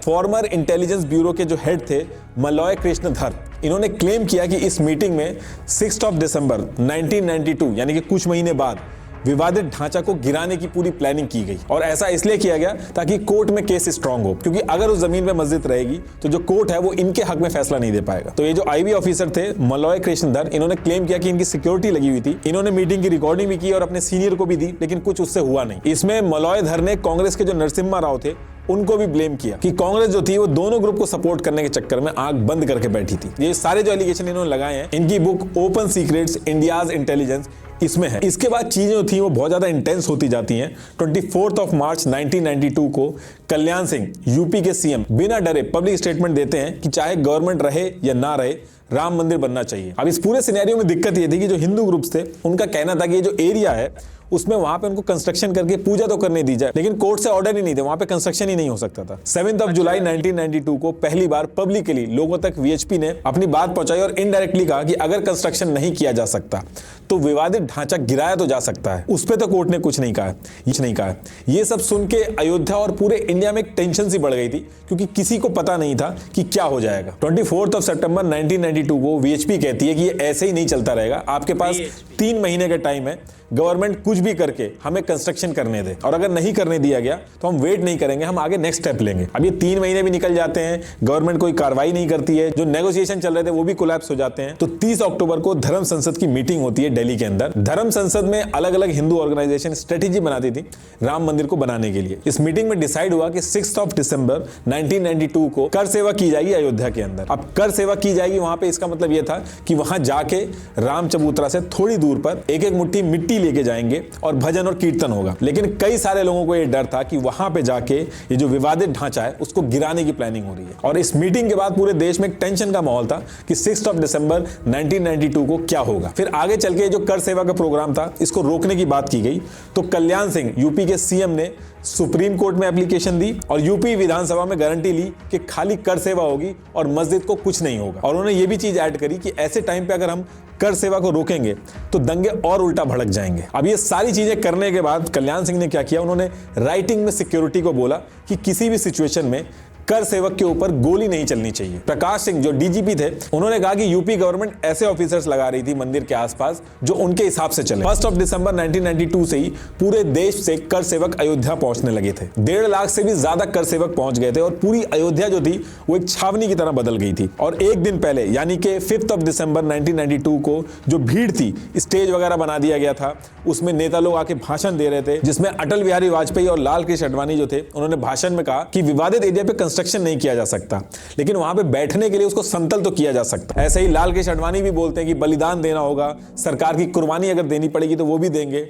फॉर्मर इंटेलिजेंस ब्यूरो के जो हेड थे मलॉय कृष्णधर, इन्होंने क्लेम किया कि इस मीटिंग में 6 दिसंबर 1992 यानी कि कुछ महीने बाद विवादित ढांचा को गिराने की पूरी प्लानिंग की गई। और ऐसा इसलिए किया गया ताकि कोर्ट में केस स्ट्रांग हो, क्योंकि अगर उस जमीन पे मस्जिद रहेगी तो जो कोर्ट है वो इनके हक में फैसला नहीं दे पाएगा। तो ये जो आईबी ऑफिसर थे मलॉय कृष्णधर, इन्होंने क्लेम किया कि इनकी सिक्योरिटी लगी हुई थी। इन्होंने मीटिंग की रिकॉर्डिंग भी की और अपने सीनियर को भी दी, लेकिन कुछ उससे हुआ नहीं। इसमें मलॉय धर ने कांग्रेस के जो नरसिम्हा राव थे उनको भी ब्लेम किया कि कांग्रेस जो थी वो दोनों ग्रुप को सपोर्ट करने के चक्कर में आंख बंद करके बैठी थी। ये सारे जो एलिगेशन इन्होंने लगाए हैं, इनकी book open secrets India's intelligence इसमें है। इसके बाद चीजें थी वो बहुत ज्यादा इंटेंस होती जाती हैं। 24 मार्च 1992 को कल्याण सिंह यूपी के सीएम बिना डरे पब्लिक स्टेटमेंट देते हैं कि चाहे गवर्नमेंट रहे या ना रहे, राम मंदिर बनना चाहिए। अब इस पूरे सिनेरियो में दिक्कत ये थी कि जो हिंदू ग्रुप्स थे उनका कहना था कि ये जो एरिया है उसमें वहां पे उनको कंस्ट्रक्शन करके पूजा तो करने दी जाए, लेकिन कोर्ट से ऑर्डर ही नहीं थे, वहां पे कंस्ट्रक्शन ही नहीं हो सकता था। 7 जुलाई 1992 को पहली बार पब्लिकली लोगों तक वीएचपी ने अपनी बात पहुंचाई और इनडायरेक्टली कहा कि अगर कंस्ट्रक्शन नहीं किया जा सकता तो विवादित ढांचा गिराया तो जा सकता है। उस पे तो कोर्ट ने कुछ नहीं कहा। ये सब सुन के अयोध्या और पूरे इंडिया में एक टेंशन सी बढ़ गई थी, क्योंकि किसी को पता नहीं था कि क्या हो जाएगा। 24 सितंबर 1992 को वीएचपी कहती है कि ये ऐसे ही नहीं चलता रहेगा, आपके पास 3 महीने का टाइम है, गवर्नमेंट कुछ भी करके हमें कंस्ट्रक्शन करने दे, और अगर नहीं करने दिया गया तो हम वेट नहीं करेंगे, हम आगे नेक्स्ट स्टेप लेंगे। अब ये 3 महीने भी निकल जाते हैं, गवर्नमेंट कोई कार्रवाई नहीं करती है, जो नेगोशिएशन चल रहे थे वो भी कोलैप्स हो जाते हैं। तो 30 अक्टूबर को धर्म संसद की मीटिंग होती है दिल्ली के अंदर। धर्म संसद में अलग अलग हिंदू ऑर्गेनाइजेशन स्ट्रेटेजी बनाती थी राम मंदिर को बनाने के लिए। इस मीटिंग में डिसाइड हुआ कि 6 दिसंबर 1992 को कर सेवा की जाएगी अयोध्या के अंदर। अब कर सेवा की जाएगी वहां पे, इसका मतलब यह था कि वहां जाके राम चबूतरा से थोड़ी दूर पर एक एक मुट्ठी मिट्टी लेके जाएंगे और भजन और कीर्तन होगा। लेकिन कई सारे लोगों को यह डर था कि वहां पे जाके ये जो विवादित ढांचा है उसको गिराने की प्लानिंग हो रही है। और इस मीटिंग के बाद पूरे देश में एक टेंशन का माहौल था कि 6 दिसंबर 1992 को क्या होगा। फिर आगे चल के जो कर सेवा का प्रोग्राम था इसको रोकने की बात की गई, तो कल्याण सिंह यूपी के सीएम ने सुप्रीम कोर्ट में एप्लीकेशन दी और यूपी विधानसभा में गारंटी ली कि खाली कर सेवा होगी और मस्जिद को कुछ नहीं होगा। और उन्होंने ये भी चीज ऐड करी कि ऐसे टाइम पे अगर हम कर सेवा को रोकेंगे तो दंगे और उल्टा भड़क जाएंगे। अब ये सारी चीजें करने के बाद कल्याण सिंह ने क्या किया, उन्होंने राइटिंग में सिक्योरिटी को बोला कि किसी भी सिचुएशन में कर सेवक के ऊपर गोली नहीं चलनी चाहिए। प्रकाश सिंह जो डीजीपी थे, उन्होंने कहा कि यूपी गवर्नमेंट ऐसे ऑफिसर्स लगा रही थी मंदिर के आसपास जो उनके हिसाब से चले। 1 दिसंबर 1992 से ही पूरे देश से कर सेवक अयोध्या पहुंचने लगे थे। 1.5 लाख से भी ज्यादा कर सेवक पहुंच गए थे और पूरी अयोध्या जो थी वो एक छावनी की तरह बदल गई थी। और एक दिन पहले यानी कि 5 दिसंबर 1992 को जो भीड़ थी, स्टेज वगैरह बना दिया गया था, उसमें नेता लोग आके भाषण दे रहे थे, जिसमें अटल बिहारी वाजपेयी और लाल कृष्ण आडवाणी जो थे, उन्होंने भाषण में कहा कि विवादित एरिया पे कंस्ट्रक्शन नहीं किया जा सकता, लेकिन वहां पे बैठने के लिए उसको समतल तो किया जा सकता। ऐसे ही लाल कृष्ण आडवाणी भी बोलते हैं कि बलिदान देना होगा, सरकार की कुर्बानी अगर देनी पड़ेगी तो वो भी देंगे।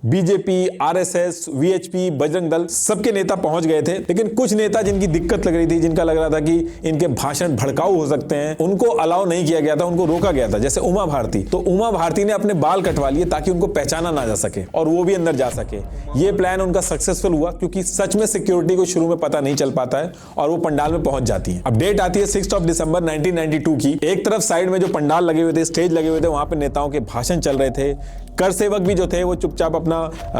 BJP, RSS, VHP, Bajrang Dal सबके नेता पहुंच गए थे, लेकिन कुछ नेता जिनकी दिक्कत लग रही थी, जिनका लग रहा था कि इनके भाषण भड़काऊ हो सकते हैं, उनको अलाउ नहीं किया गया था, उनको रोका गया था। जैसे उमा भारती, तो उमा भारती ने अपने बाल कटवा लिए ताकि उनको पहचाना ना जा सके और वो भी अंदर जा सके। ये प्लान उनका सक्सेसफुल हुआ, क्योंकि सच में सिक्योरिटी को शुरू में पता नहीं चल पाता है और वो पंडाल में पहुंच जाती है। अब डेट आती है 6 दिसंबर 1992 की। एक तरफ साइड में जो पंडाल लगे हुए थे, स्टेज लगे हुए थे, वहां पे नेताओं के भाषण चल रहे थे, कर सेवक भी जो थे वो चुपचाप अपना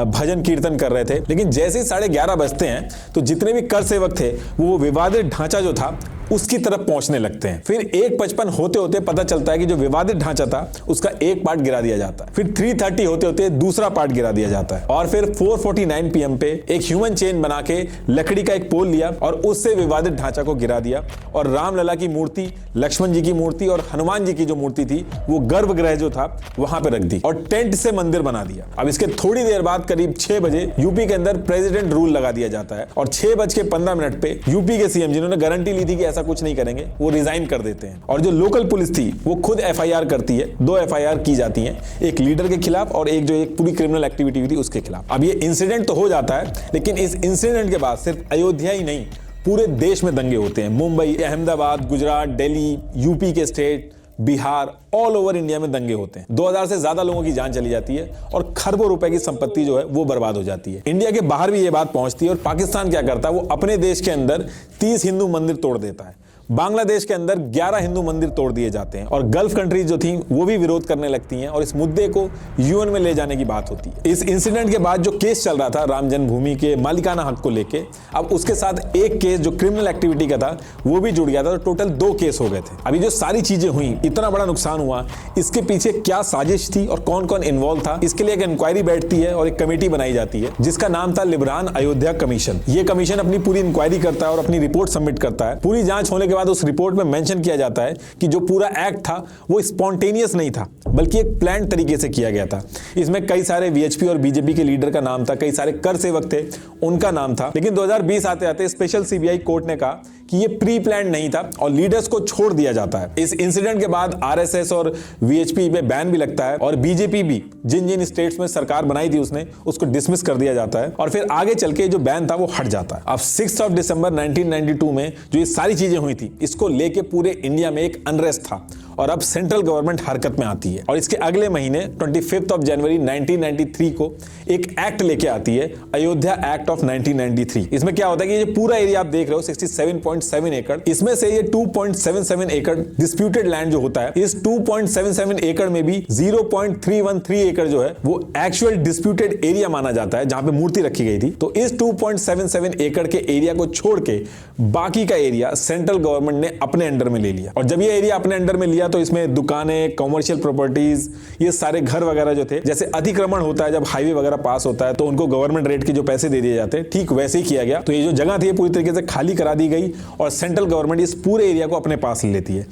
भजन कीर्तन कर रहे थे। लेकिन जैसे ही 11:30 बजते हैं तो जितने भी कर सेवक थे वो विवादित ढांचा जो था उसकी तरफ पहुंचने लगते हैं। फिर 1:55 होते होते पता चलता है कि जो विवादित ढांचा था उसका एक पार्ट गिरा दिया जाता है। फिर 3:30 होते होते दूसरा पार्ट गिरा दिया जाता है और फिर 4:49 PM पे एक ह्यूमन चेन बना के लकड़ी का एक पोल लिया और उससे विवादित ढांचा को गिरा दिया और रामलला की मूर्ति, लक्ष्मण जी की मूर्ति और हनुमान जी की जो मूर्ति थी वो गर्भगृह जो था वहां पे रख दी और टेंट से मंदिर बना दिया। अब इसके थोड़ी देर बाद करीब 6 बजे यूपी के अंदर प्रेसिडेंट रूल लगा दिया जाता है और 6:15 पे यूपी के सीएम, जिन्होंने गारंटी ली थी कि ऐसा कुछ नहीं करेंगे, वो रिजाइन कर देते हैं। और जो लोकल पुलिस थी वो खुद FIR करती है। 2 FIR की जाती हैं, एक लीडर के खिलाफ और एक जो एक पूरी क्रिमिनल एक्टिविटी हुई थी उसके खिलाफ। अब ये इंसिडेंट तो हो जाता है, लेकिन इस इंसिडेंट के बाद सिर्फ अयोध्या ही नहीं पूरे देश में दंगे होते हैं। मुंबई, अहमदाबाद, गुजरात, दिल्ली, यूपी के state, Bihar, all over India में दंगे होते हैं। 2000 से ज्यादा लोगों की जान चली जाती है और खरबों रुपए की संपत्ति जो है वो बर्बाद हो जाती है। इंडिया के बाहर भी ये बात पहुंचती है और पाकिस्तान क्या करता है, वो अपने देश के अंदर 30 हिंदू मंदिर तोड़ देता है। बांग्लादेश के अंदर 11 हिंदू मंदिर तोड़ दिए जाते हैं और गल्फ कंट्रीज जो थी वो भी विरोध करने लगती हैं और इस मुद्दे को UN में ले जाने की बात होती है। इस इंसिडेंट के बाद जो केस चल रहा था राम जन्मभूमि के मालिकाना हक को लेके, अब उसके साथ एक केस जो क्रिमिनल एक्टिविटी का था वो भी जुड़ गया था, तो टोटल 2 केस हो गए थे। अभी जो सारी चीजें हुई, इतना बड़ा नुकसान हुआ, इसके पीछे क्या साजिश थी और कौन कौन इन्वॉल्व था, इसके लिए एक इंक्वायरी बैठती है और एक कमेटी बनाई जाती है जिसका नाम था लिबरान अयोध्या कमीशन। ये कमीशन अपनी पूरी इंक्वायरी करता है और अपनी रिपोर्ट सबमिट करता है। पूरी जांच होने के बाद उस रिपोर्ट में मेंशन किया जाता है कि जो पूरा एक्ट था वो स्पॉन्टेनियस नहीं था, बल्कि एक प्लान तरीके से किया गया था। इसमें कई सारे VHP और BJP के लीडर का नाम था, कई सारे कर सेवक थे उनका नाम था। लेकिन 2020 आते आते स्पेशल CBI कोर्ट ने कहा कि ये प्री प्लान नहीं था और लीडर्स को छोड़ दिया जाता है। इस इंसिडेंट के बाद RSS और VHP पे बैन भी लगता है और BJP भी जिन जिन स्टेट्स में सरकार बनाई थी उसने उसको डिसमिस कर दिया जाता है और फिर आगे चल के जो बैन था वो हट जाता है। अब 6 दिसंबर 1992 में जो ये सारी चीजें हुई थी, इसको लेके पूरे इंडिया में एक अनरेस्ट था और अब सेंट्रल गवर्नमेंट हरकत में आती है और इसके अगले महीने 25 जनवरी 1993 को एक एक्ट लेके आती है, अयोध्या एक्ट ऑफ 1993। इसमें क्या होता है कि ये पूरा एरिया आप देख रहे हो 67.7 एकड़, इसमें से ये 2.77 एकड़ डिस्प्यूटेड लैंड जो होता है, इस 2.77 एकड़ में भी 0.313 एकड़ जो है वो एक्चुअल डिस्प्यूटेड एरिया माना जाता है, जहां पे मूर्ति रखी गई थी। तो इस 2.77 एकड़ के एरिया को छोड़ के बाकी का एरिया सेंट्रल गवर्नमेंट ने अपने अंडर में ले लिया। और जब ये एरिया अपने अंडर में लिया तो इसमें दुकानें, कमर्शियल प्रॉपर्टीज, ये सारे घर वगैरह जो थे, जैसे अतिक्रमण होता है जब हाईवे वगैरह पास होता है तो उनको गवर्नमेंट रेट के जो पैसे दे दिए जाते हैं, ठीक वैसे ही किया गया। तो ये जो जगह थी पूरी तरीके से खाली करा दी गई और सेंट्रल गवर्नमेंट इस पूरे एरिया को अपने पास ले लेती है।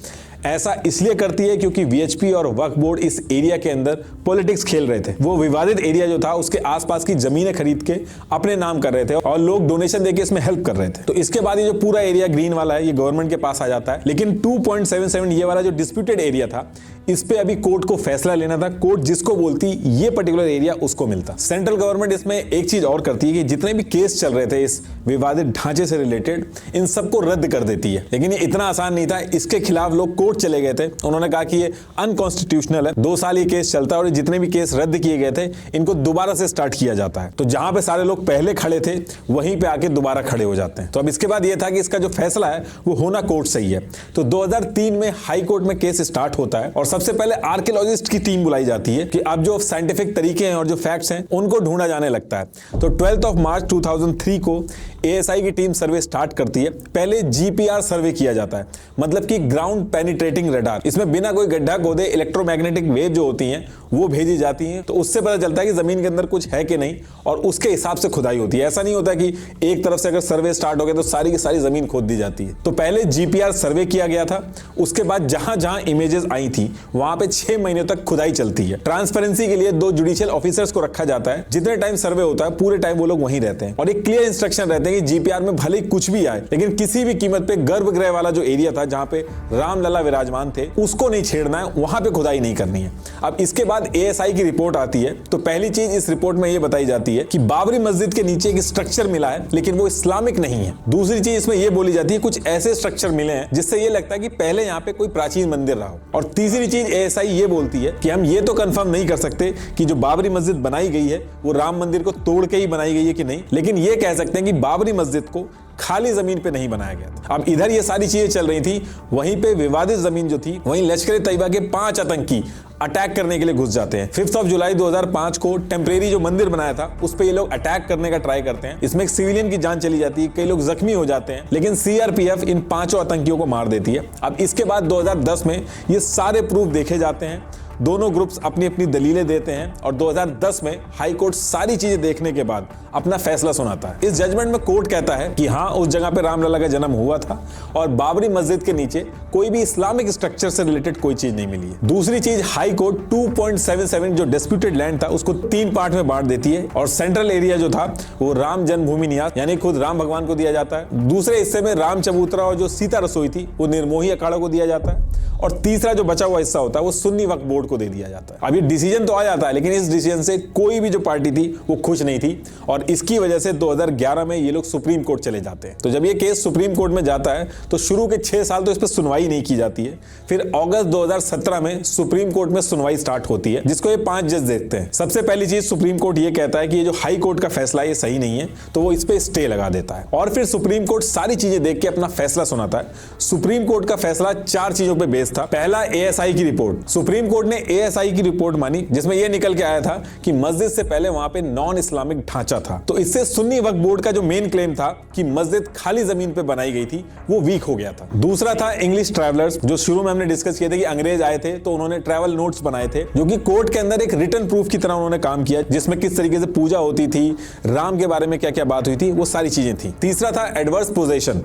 ऐसा इसलिए करती है क्योंकि वीएचपी और वक्फ बोर्ड इस एरिया के अंदर पॉलिटिक्स खेल रहे थे। वो विवादित एरिया जो था उसके आसपास की जमीनें खरीद के अपने नाम कर रहे थे और लोग डोनेशन देके इसमें हेल्प कर रहे थे। तो इसके बाद ये जो पूरा एरिया ग्रीन वाला है ये गवर्नमेंट के पास आ जाता है। लेकिन 2.77 ये वाला जो डिस्प्यूटेड एरिया था, इस पे अभी कोर्ट को फैसला लेना था। कोर्ट जिसको बोलती ये पर्टिकुलर एरिया उसको मिलता। सेंट्रल गवर्नमेंट इसमें एक चीज और करती है कि जितने भी केस चल रहे थे इस विवादित ढांचे से रिलेटेड, इन सबको रद्द कर देती है। लेकिन ये इतना आसान नहीं था, इसके खिलाफ लोग कोर्ट चले गए थे। उन्होंने कहा कि ये अनकॉन्स्टिट्यूशनल है, 2 साल ये केस चलता है और जितने भी केस रद्द किए गए थे इनको दोबारा से स्टार्ट किया जाता है। तो जहां पे सारे लोग पहले खड़े थे वहीं पे आके दोबारा खड़े हो जाते हैं। तो अब इसके बाद ये था कि इसका जो फैसला है वो होना कोर्ट से ही है। तो 2003 में हाई कोर्ट में केस स्टार्ट होता है और सबसे पहले आर्कियोलॉजिस्ट की टीम बुलाई जाती है कि अब जो साइंटिफिक तरीके हैं और जो फैक्ट्स हैं उनको ढूंढा जाने लगता है। तो 12 मार्च 2003 को एएसआई की टीम सर्वे स्टार्ट करती है। पहले जीपीआर सर्वे किया जाता है, मतलब कि ग्राउंड पेनिट्रेटिंग रडार। इसमें बिना कोई गड्ढा खोदे इलेक्ट्रोमैग्नेटिक वेव जो होती हैं वो भेजी जाती हैं। तो उससे पता चलता है कि जमीन के अंदर कुछ है कि नहीं और उसके हिसाब से खुदाई होती है। ऐसा नहीं होता कि एक तरफ से अगर सर्वे स्टार्ट हो गया तो सारी की सारी जमीन खोद दी जाती है। तो पहले जीपीआर सर्वे किया गया था, उसके बाद जहां जहां इमेजेस आई थी वहां पे 6 महीने तक खुदाई चलती है। ट्रांसपेरेंसी के लिए 2 जुडिशियल ऑफिसर्स को रखा जाता है। जितने टाइम सर्वे होता है पूरे टाइम वो लोग वहीं रहते हैं और एक क्लियर इंस्ट्रक्शन रहते हैं कि जीपीआर में भले ही कुछ भी आए लेकिन किसी भी कीमत पे गर्भगृह वाला जो एरिया था जहां पे रामलला विराजमान थे उसको नहीं छेड़ना है, वहां पे खुदाई नहीं करनी है। अब इसके बाद एएसआई की रिपोर्ट आती है। तो पहली चीज इस रिपोर्ट में ये बताई जाती है कि बाबरी मस्जिद के नीचे एक स्ट्रक्चर मिला है लेकिन वो इस्लामिक नहीं है। दूसरी चीज इसमें ये बोली जाती है कुछ ऐसे स्ट्रक्चर मिले हैं जिससे ये लगता है कि पहले यहाँ पे कोई प्राचीन मंदिर रहा हो। और तीसरी चीज एएसआई ये बोलती है कि हम ये तो कंफर्म नहीं कर सकते कि जो बाबरी मस्जिद बनाई गई है वो राम मंदिर को तोड़ के ही बनाई गई है कि नहीं, लेकिन ये कह सकते हैं कि बाबरी मस्जिद को खाली जमीन पे नहीं बनाया गया था। अब इधर ये सारी चीजें चल रही थी, वहीं पे विवादित जमीन जो थी वहीं लश्कर तैयबा के 5 आतंकी अटैक करने के लिए घुस जाते हैं। 5 जुलाई 2005 को टेम्परेरी जो मंदिर बनाया था उस पे ये लोग अटैक करने का ट्राई करते हैं। इसमें एक सिविलियन की जान चली जाती है, कई लोग जख्मी हो जाते हैं, लेकिन सीआरपीएफ इन 5 आतंकियों को मार देती है। अब इसके बाद 2010 में ये सारे प्रूफ देखे जाते हैं, दोनों ग्रुप्स अपनी अपनी दलीलें देते हैं और 2010 में हाई कोर्ट सारी चीजें देखने के बाद अपना फैसला सुनाता है। इस जजमेंट में कोर्ट कहता है कि हाँ उस जगह पे रामलला का जन्म हुआ था और बाबरी मस्जिद के नीचे कोई भी इस्लामिक स्ट्रक्चर से रिलेटेड कोई चीज नहीं मिली है। दूसरी चीज हाई कोर्ट 2.77 जो डिस्प्यूटेड लैंड था उसको 3 पार्ट में बांट देती है और सेंट्रल एरिया जो था वो राम जन्मभूमि न्यास यानी खुद राम भगवान को दिया जाता है। दूसरे हिस्से में राम चबूतरा और जो सीता रसोई थी वो निर्मोही अखाड़ा को दिया जाता है और तीसरा जो बचा हुआ हिस्सा होता है वो सुन्नी वक्फ बोर्ड को दे दिया जाता है। अब ये डिसीजन तो आ जाता है लेकिन इस डिसीजन से कोई भी जो पार्टी थी वो खुश नहीं थी और इसकी वजह से 2011 में ये लोग सुप्रीम कोर्ट चले जाते हैं। तो जब ये केस सुप्रीम कोर्ट में जाता है तो शुरू के 6 साल तो इस पर सुनवाई नहीं की जाती है। फिर अगस्त 2017 में सुप्रीम कोर्ट में सुनवाई स्टार्ट होती है जिसको ये 5 जज देखते हैं। सबसे पहली चीज सुप्रीम कोर्ट ये कहता है कि ये जो हाई कोर्ट का फैसला ये सही नहीं है, तो वो इस पे स्टे लगा देता है और फिर सुप्रीम कोर्ट सारी चीजें देख के अपना फैसला सुनाता है। सुप्रीम कोर्ट का फैसला 4 चीजों पे बेस्ड था। पहला एएसआई की रिपोर्ट। सुप्रीम कोर्ट ने एएसआई की रिपोर्ट मानी जिसमें यह निकल के आया था कि मस्जिद से पहले वहां पे नॉन इस्लामिक ढांचा था। तो इससे सुन्नी वक्फ बोर्ड का जो मेन क्लेम था कि मस्जिद खाली जमीन पे बनाई गई थी वो वीक हो गया था। दूसरा था इंग्लिश ट्रैवलर्स, जो शुरू में हमने डिस्कस किए थे कि अंग्रेज आए थे तो उन्होंने ट्रैवल नोट्स बनाए थे जो कि कोर्ट के अंदर एक रिटन प्रूफ की तरह उन्होंने काम किया जिसमें किस तरीके से पूजा होती थी, राम के बारे में क्या क्या बात हुई थी, वो सारी चीजें थी। तीसरा था एडवर्स पोजेशन।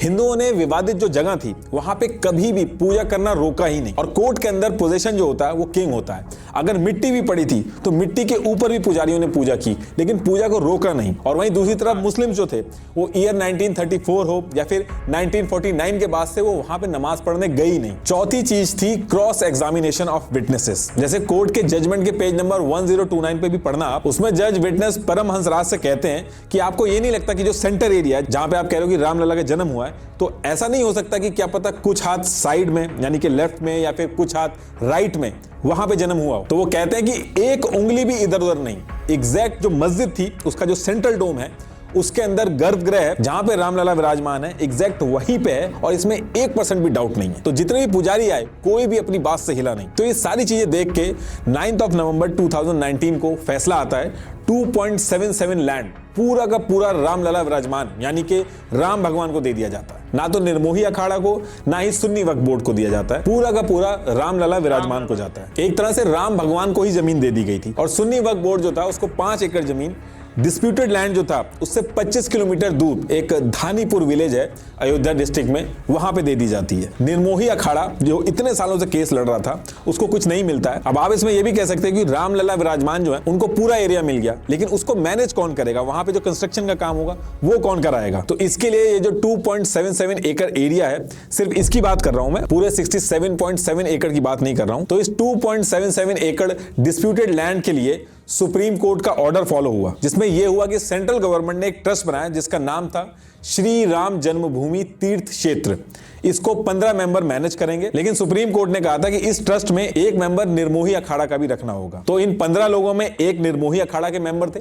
हिंदुओं ने विवादित जो जगह थी वहां पे कभी भी पूजा करना रोका ही नहीं और कोर्ट के अंदर पोजेशन जो होता है वो किंग होता है। अगर मिट्टी भी पड़ी थी तो मिट्टी के ऊपर भी पुजारियों ने पूजा की लेकिन पूजा को रोका नहीं। और वहीं दूसरी तरफ मुस्लिम जो थे वो ईयर 1934 हो या फिर 1949 के बाद से वो वहां पे नमाज पढ़ने गई नहीं। चौथी चीज थी क्रॉस एग्जामिनेशन ऑफ विटनेसेस। जैसे कोर्ट के जजमेंट के पेज नंबर 1029 पे भी पढ़ना आप, उसमें जज विटनेस परमहंस राज से कहते हैं कि आपको ये नहीं लगता कि जो सेंटर एरिया है जहां पे आप कह रहे हो कि रामलला का जन्म हुआ है, तो ऐसा नहीं हो सकता कि क्या पता कुछ हाथ साइड में यानी यानी कि लेफ्ट में या फिर कुछ हाथ राइट में, वहां पे जन्म हुआ हो, तो वो कहते हैं कि एक उंगली भी इधर उधर नहीं, एग्जैक्ट जो मस्जिद थी उसका जो सेंट्रल डोम है उसके अंदर गर्भगृह है जहां पे रामलला विराजमान है, एग्जैक्ट वहीं पे है और इसमें 1% भी डाउट नहीं है। तो जितने भी पुजारी आए कोई भी अपनी बात से हिला नहीं। तो ये सारी चीजें देख के 9 नवंबर 2019 को फैसला आता है 2.77 लैंड पूरा का पूरा रामलला विराजमान यानी कि राम भगवान को दे दिया जाता है। ना तो निर्मोही अखाड़ा को ना ही सुन्नी वक्फ बोर्ड को दिया जाता है, पूरा का पूरा रामलला विराजमान को जाता है। एक तरह से राम भगवान को ही जमीन दे दी गई थी और सुन्नी वक्फ बोर्ड जो था उसको 5 एकड़ जमीन, डिस्प्यूटेड लैंड जो था उससे 25 किलोमीटर दूर एक धानीपुर विलेज है अयोध्या डिस्ट्रिक्ट में, वहां पे दे दी जाती है। निर्मोही अखाड़ा जो इतने सालों से केस लड़ रहा था उसको कुछ नहीं मिलता है। अब आप इसमें यह भी कह सकते हैं कि रामलला विराजमान जो है उनको पूरा एरिया मिल गया, लेकिन उसको मैनेज कौन करेगा, वहां पे जो कंस्ट्रक्शन का काम होगा वो कौन कराएगा। तो इसके लिए ये जो 2.77 एकड़ एरिया है, सिर्फ इसकी बात कर रहा हूं मैं, पूरे 67.7 एकड़ की बात नहीं कर रहा हूं। तो इस 2.77 एकड़ डिस्प्यूटेड लैंड के लिए सुप्रीम कोर्ट का ऑर्डर फॉलो हुआ, जिसमें यह हुआ कि सेंट्रल गवर्नमेंट ने एक ट्रस्ट बनाया जिसका नाम था श्री राम जन्मभूमि तीर्थ क्षेत्र। इसको 15 मेंबर मैनेज करेंगे, लेकिन सुप्रीम कोर्ट ने कहा था कि इस ट्रस्ट में एक मेंबर निर्मोही अखाड़ा का भी रखना होगा। तो इन 15 लोगों में एक निर्मोही अखाड़ा के मेंबर थे,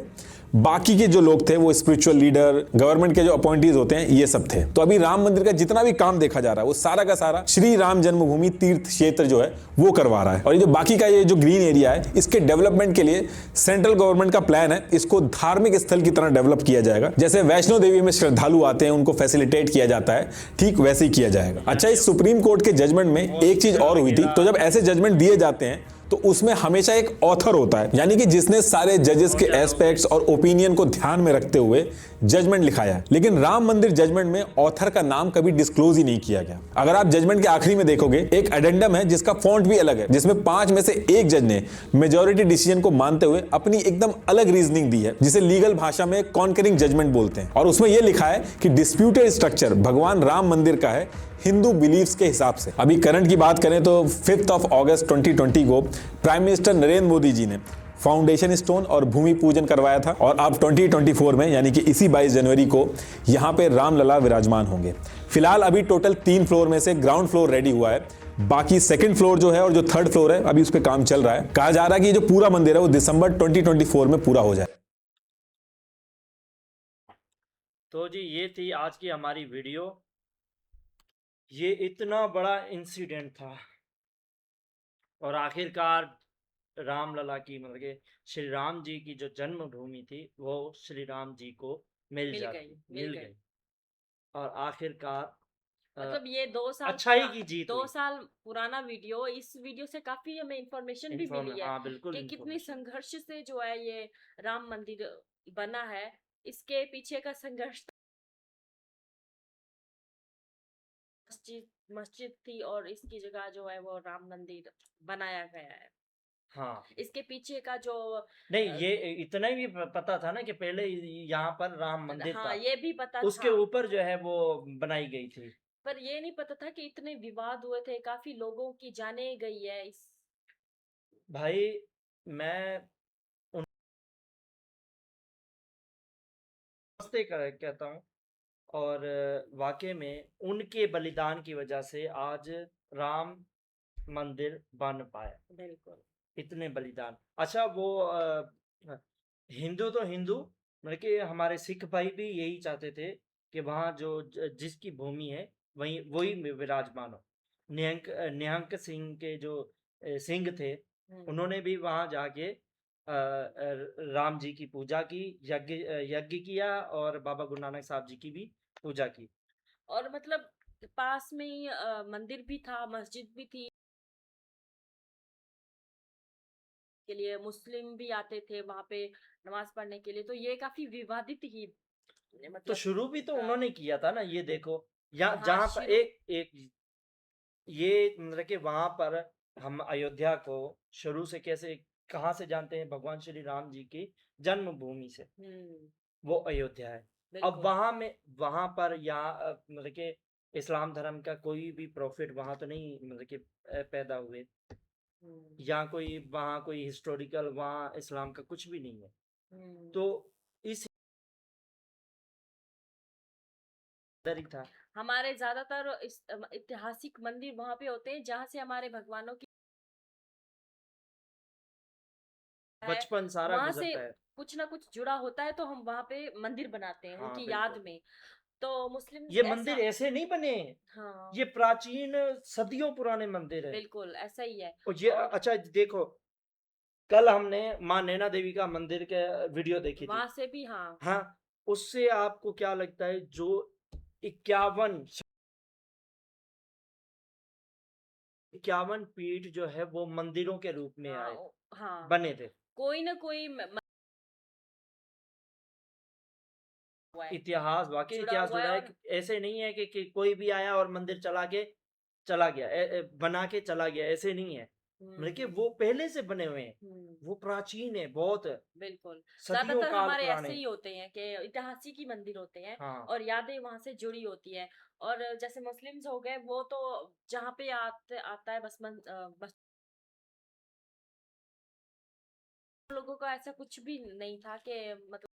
बाकी के जो लोग थे वो स्पिरिचुअल लीडर, गवर्नमेंट के जो अपॉइंटीज होते हैं, ये सब थे। तो अभी राम मंदिर का जितना भी काम देखा जा रहा है वो सारा का सारा श्री राम जन्मभूमि तीर्थ क्षेत्र जो है वो करवा रहा है। और ये जो बाकी का ये जो ग्रीन एरिया है इसके डेवलपमेंट के लिए सेंट्रल गवर्नमेंट का प्लान है, इसको धार्मिक स्थल की तरह डेवलप किया जाएगा। जैसे वैष्णो देवी में श्रद्धालु आते हैं उनको फैसिलिटेट किया जाता है, ठीक वैसे ही किया जाएगा। अच्छा, इस सुप्रीम कोर्ट के जजमेंट में एक चीज और हुई थी। तो जब ऐसे जजमेंट दिए जाते हैं तो उसमें हमेशा एक ऑथर होता है, यानी कि जिसने सारे जजेस के एस्पेक्ट्स और ओपिनियन को ध्यान में रखते हुए जजमेंट लिखाया है। लेकिन राम मंदिर जजमेंट में ऑथर का नाम कभी डिस्क्लोज ही नहीं किया गया। अगर आप जजमेंट के आखिरी में देखोगे एक एडेंडम है जिसका फॉन्ट भी अलग है, जिसमें 5 में से एक जज ने मेजॉरिटी डिसीजन को मानते हुए अपनी एकदम अलग रीजनिंग दी है, जिसे लीगल भाषा में कॉन्करिंग जजमेंट बोलते हैं। और उसमें यह लिखा है कि डिस्प्यूटेड स्ट्रक्चर भगवान राम मंदिर का है हिंदू बिलीफ्स के हिसाब से। अभी करंट की बात करें तो 5 अगस्त 2020 को प्राइम मिनिस्टर नरेंद्र मोदी जी ने फाउंडेशन स्टोन और भूमि पूजन करवाया था और अब 2024 में यानी कि इसी 22 जनवरी को यहाँ पे रामलला विराजमान होंगे। फिलहाल अभी टोटल 3 फ्लोर में से ग्राउंड फ्लोर रेडी हुआ है, बाकी सेकंड फ्लोर जो है और जो थर्ड फ्लोर है अभी उस पर काम चल रहा है। कहा जा रहा है कि ये जो पूरा मंदिर है वो दिसंबर 2024 में पूरा हो जाए। तो जी ये थी आज की हमारी वीडियो। ये इतना बड़ा इंसिडेंट था और आखिरकार रामलला की मतलब कि श्री राम जी की जो जन्मभूमि थी वो श्री राम जी को मिल गई और आखिरकार मतलब ये 2 साल अच्छाई की जीत 2 हुई। साल पुराना वीडियो, इस वीडियो से काफी हमें इंफॉर्मेशन भी मिली है हाँ बिल्कुल कि कितनी information। संघर्ष से जो है ये राम मंदिर बना है। इसके पीछे का संघर्ष मस्जिद थी और इसकी जगह जो है वो राम मंदिर बनाया गया है। हाँ इसके पीछे का जो नहीं, ये इतना ही भी पता था ना कि पहले यहाँ पर राम मंदिर हाँ था, ये भी पता उसके था, ऊपर जो है वो बनाई गई थी। पर ये नहीं पता था कि इतने विवाद हुए थे, काफी लोगों की जाने गई है इस। भाई मैं नमस्ते कहता हूँ और वाकई में उनके बलिदान की वजह से आज राम मंदिर बन पाया। बिल्कुल इतने बलिदान। अच्छा वो हिंदू तो हिंदू, मतलब कि हमारे सिख भाई भी यही चाहते थे कि वहाँ जो जिसकी भूमि है वही वही विराजमान हो। निहंक सिंह के जो सिंह थे उन्होंने भी वहाँ जाके राम जी की पूजा की, यज्ञ किया और बाबा गुरु नानक साहब जी की भी पूजा की। और मतलब पास में ही मंदिर भी था, मस्जिद भी थी, के लिए मुस्लिम भी आते थे वहां पे नमाज पढ़ने के लिए, तो ये काफी विवादित ही तो मतलब शुरू भी तो उन्होंने किया था ना, ये देखो यहाँ हाँ, जहाँ पर शुरू एक ये मतलब कि वहां पर हम अयोध्या को शुरू से कैसे कहाँ से जानते हैं, भगवान श्री राम जी की जन्मभूमि से, वो अयोध्या है। अब बिल्कुल वहां पर यहाँ मतलब कि इस्लाम धर्म का कोई भी प्रॉफिट वहां तो नहीं मतलब कि पैदा हुए, या कोई वहाँ कोई हिस्टोरिकल वहाँ इस्लाम का कुछ भी नहीं है। तो इस इधर ही था। हमारे ज्यादातर ऐतिहासिक मंदिर वहां पे होते हैं जहाँ से हमारे भगवानों की है, बचपन सारा वहां से गुजरता है। कुछ ना कुछ जुड़ा होता है, तो हम वहां पे मंदिर बनाते हैं हाँ, उनकी याद बिल्कुल। में। तो मुस्लिम्स ये ऐसा, मंदिर ऐसे नहीं बने, हाँ ये प्राचीन सदियों पुराने मंदिर है। बिल्कुल ऐसा ही है। और ये और अच्छा देखो, कल हमने माँ नैना देवी का मंदिर के वीडियो देखी थी। वहां से भी, हाँ हाँ, उससे आपको क्या लगता है, जो 51 पीठ जो है वो मंदिरों के रूप में हाँ आए, हाँ, बने थे। कोई ना कोई हुआ है, इतिहास, वाकई जुड़ा इतिहास हुआ है। जुड़ा है। और ऐसे नहीं है कि कोई भी आया और मंदिर चला गया, बना के चला गया, ऐसे नहीं है। मतलब कि वो पहले से बने हुए हैं, वो प्राचीन है बहुत, बिल्कुल, सदियों ज्यादातर काल हमारे ऐसे पुराने। ही होते हैं कि ऐतिहासिक ही मंदिर होते हैं हाँ, और यादें वहां से जुड़ी होती है। और जैसे मुस्लिम्स हो गए, वो तो जहाँ पे आता है बस लोगों का ऐसा कुछ भी नहीं था कि मतलब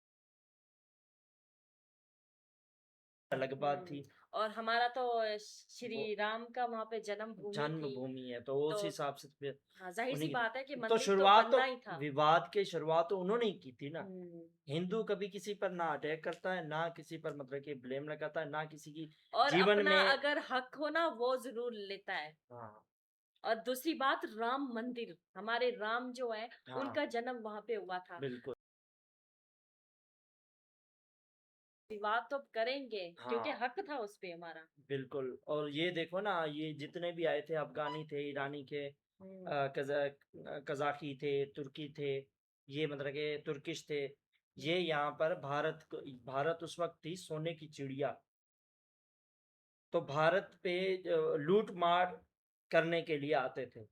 अलग बात थी। और हमारा तो श्री राम का वहां पे जन्म भूमि थी। जन्मभूमि है तो तो उस हिसाब से फिर हाँ, जाहिर सी उन्हीं बात है कि की तो मंदिर तो शुरुआत, तो बनना ही था। विवाद के शुरुआत तो उन्होंने ही की थी ना। हम्म, हिंदू कभी किसी पर ना अटैक करता है, ना किसी पर मतलब कि ब्लेम लगाता है, ना किसी की और जीवन अपना में। अगर हक हो ना, वो जरूर लेता है। हाँ, और दूसरी बात, राम मंदिर, हमारे राम जो है, हाँ, उनका जन्म वहां पे हुआ था। बिल्कुल। विवाद तो करेंगे क्योंकि हाँ, हक था उस पे हमारा। बिल्कुल। और ये देखो ना, ये जितने भी आए थे, अफगानी थे, ईरानी थे, हम्म, कजाकी थे, तुर्की थे, ये मतलब के तुर्किश थे। ये यहाँ पर भारत उस वक्त थी सोने की चिड़िया। तो भारत पे लूट मार करने के लिए आते थे।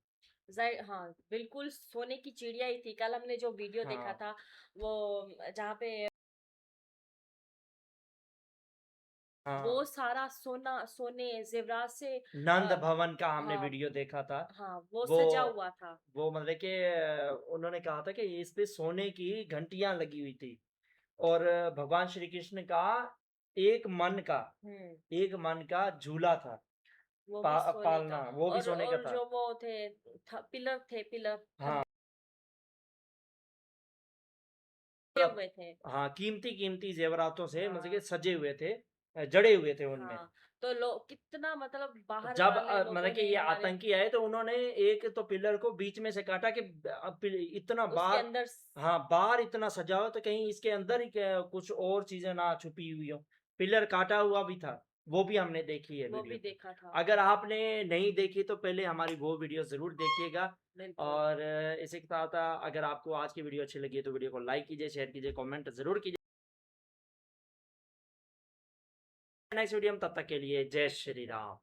हाँ बिल्कुल, सोने की चिड़िया ही थी। कल हमने जो वीडियो देखा हाँ, था, वो जहाँ पे हाँ। वो सारा सोने जेवरात से नंद भवन का हमने हाँ वीडियो देखा था। हाँ, वो वो सजा हुआ था। वो मतलब कि उन्होंने कहा था कि इस पे सोने की घंटियां लगी हुई थी। और भगवान श्री कृष्ण का हम्म, एक मन का झूला था, वो भी सोने का। पालना, वो भी सोने का और था। जो वो थे, पिलर थे, पिलर हाँ, मतलब हुए थे। हाँ, कीमती कीमती जेवरातों से मतलब कि हाँ सजे हुए थे, जड़े हुए थे उनमें। हाँ, तो लोग कितना, मतलब बाहर जब वाले मतलब लोगों कि ने ये हमारे आतंकी आए तो उन्होंने एक तो पिलर को बीच में से काटा कि इतना उसके बार, अंदर हाँ, बार इतना सजा हो तो कहीं इसके अंदर ही कुछ और चीजें ना छुपी हुई हो। पिलर काटा हुआ भी था, वो भी हमने देखी है वो भी वीडियो। देखा था। अगर आपने नहीं देखी तो पहले हमारी वो वीडियो जरूर देखिएगा। बिल्कुल। और इसी के साथ अगर आपको आज की वीडियो अच्छी लगी है तो वीडियो को लाइक कीजिए, शेयर कीजिए, कमेंट जरूर कीजिए। नेक्स्ट वीडियो में, तब तक के लिए जय श्री राम।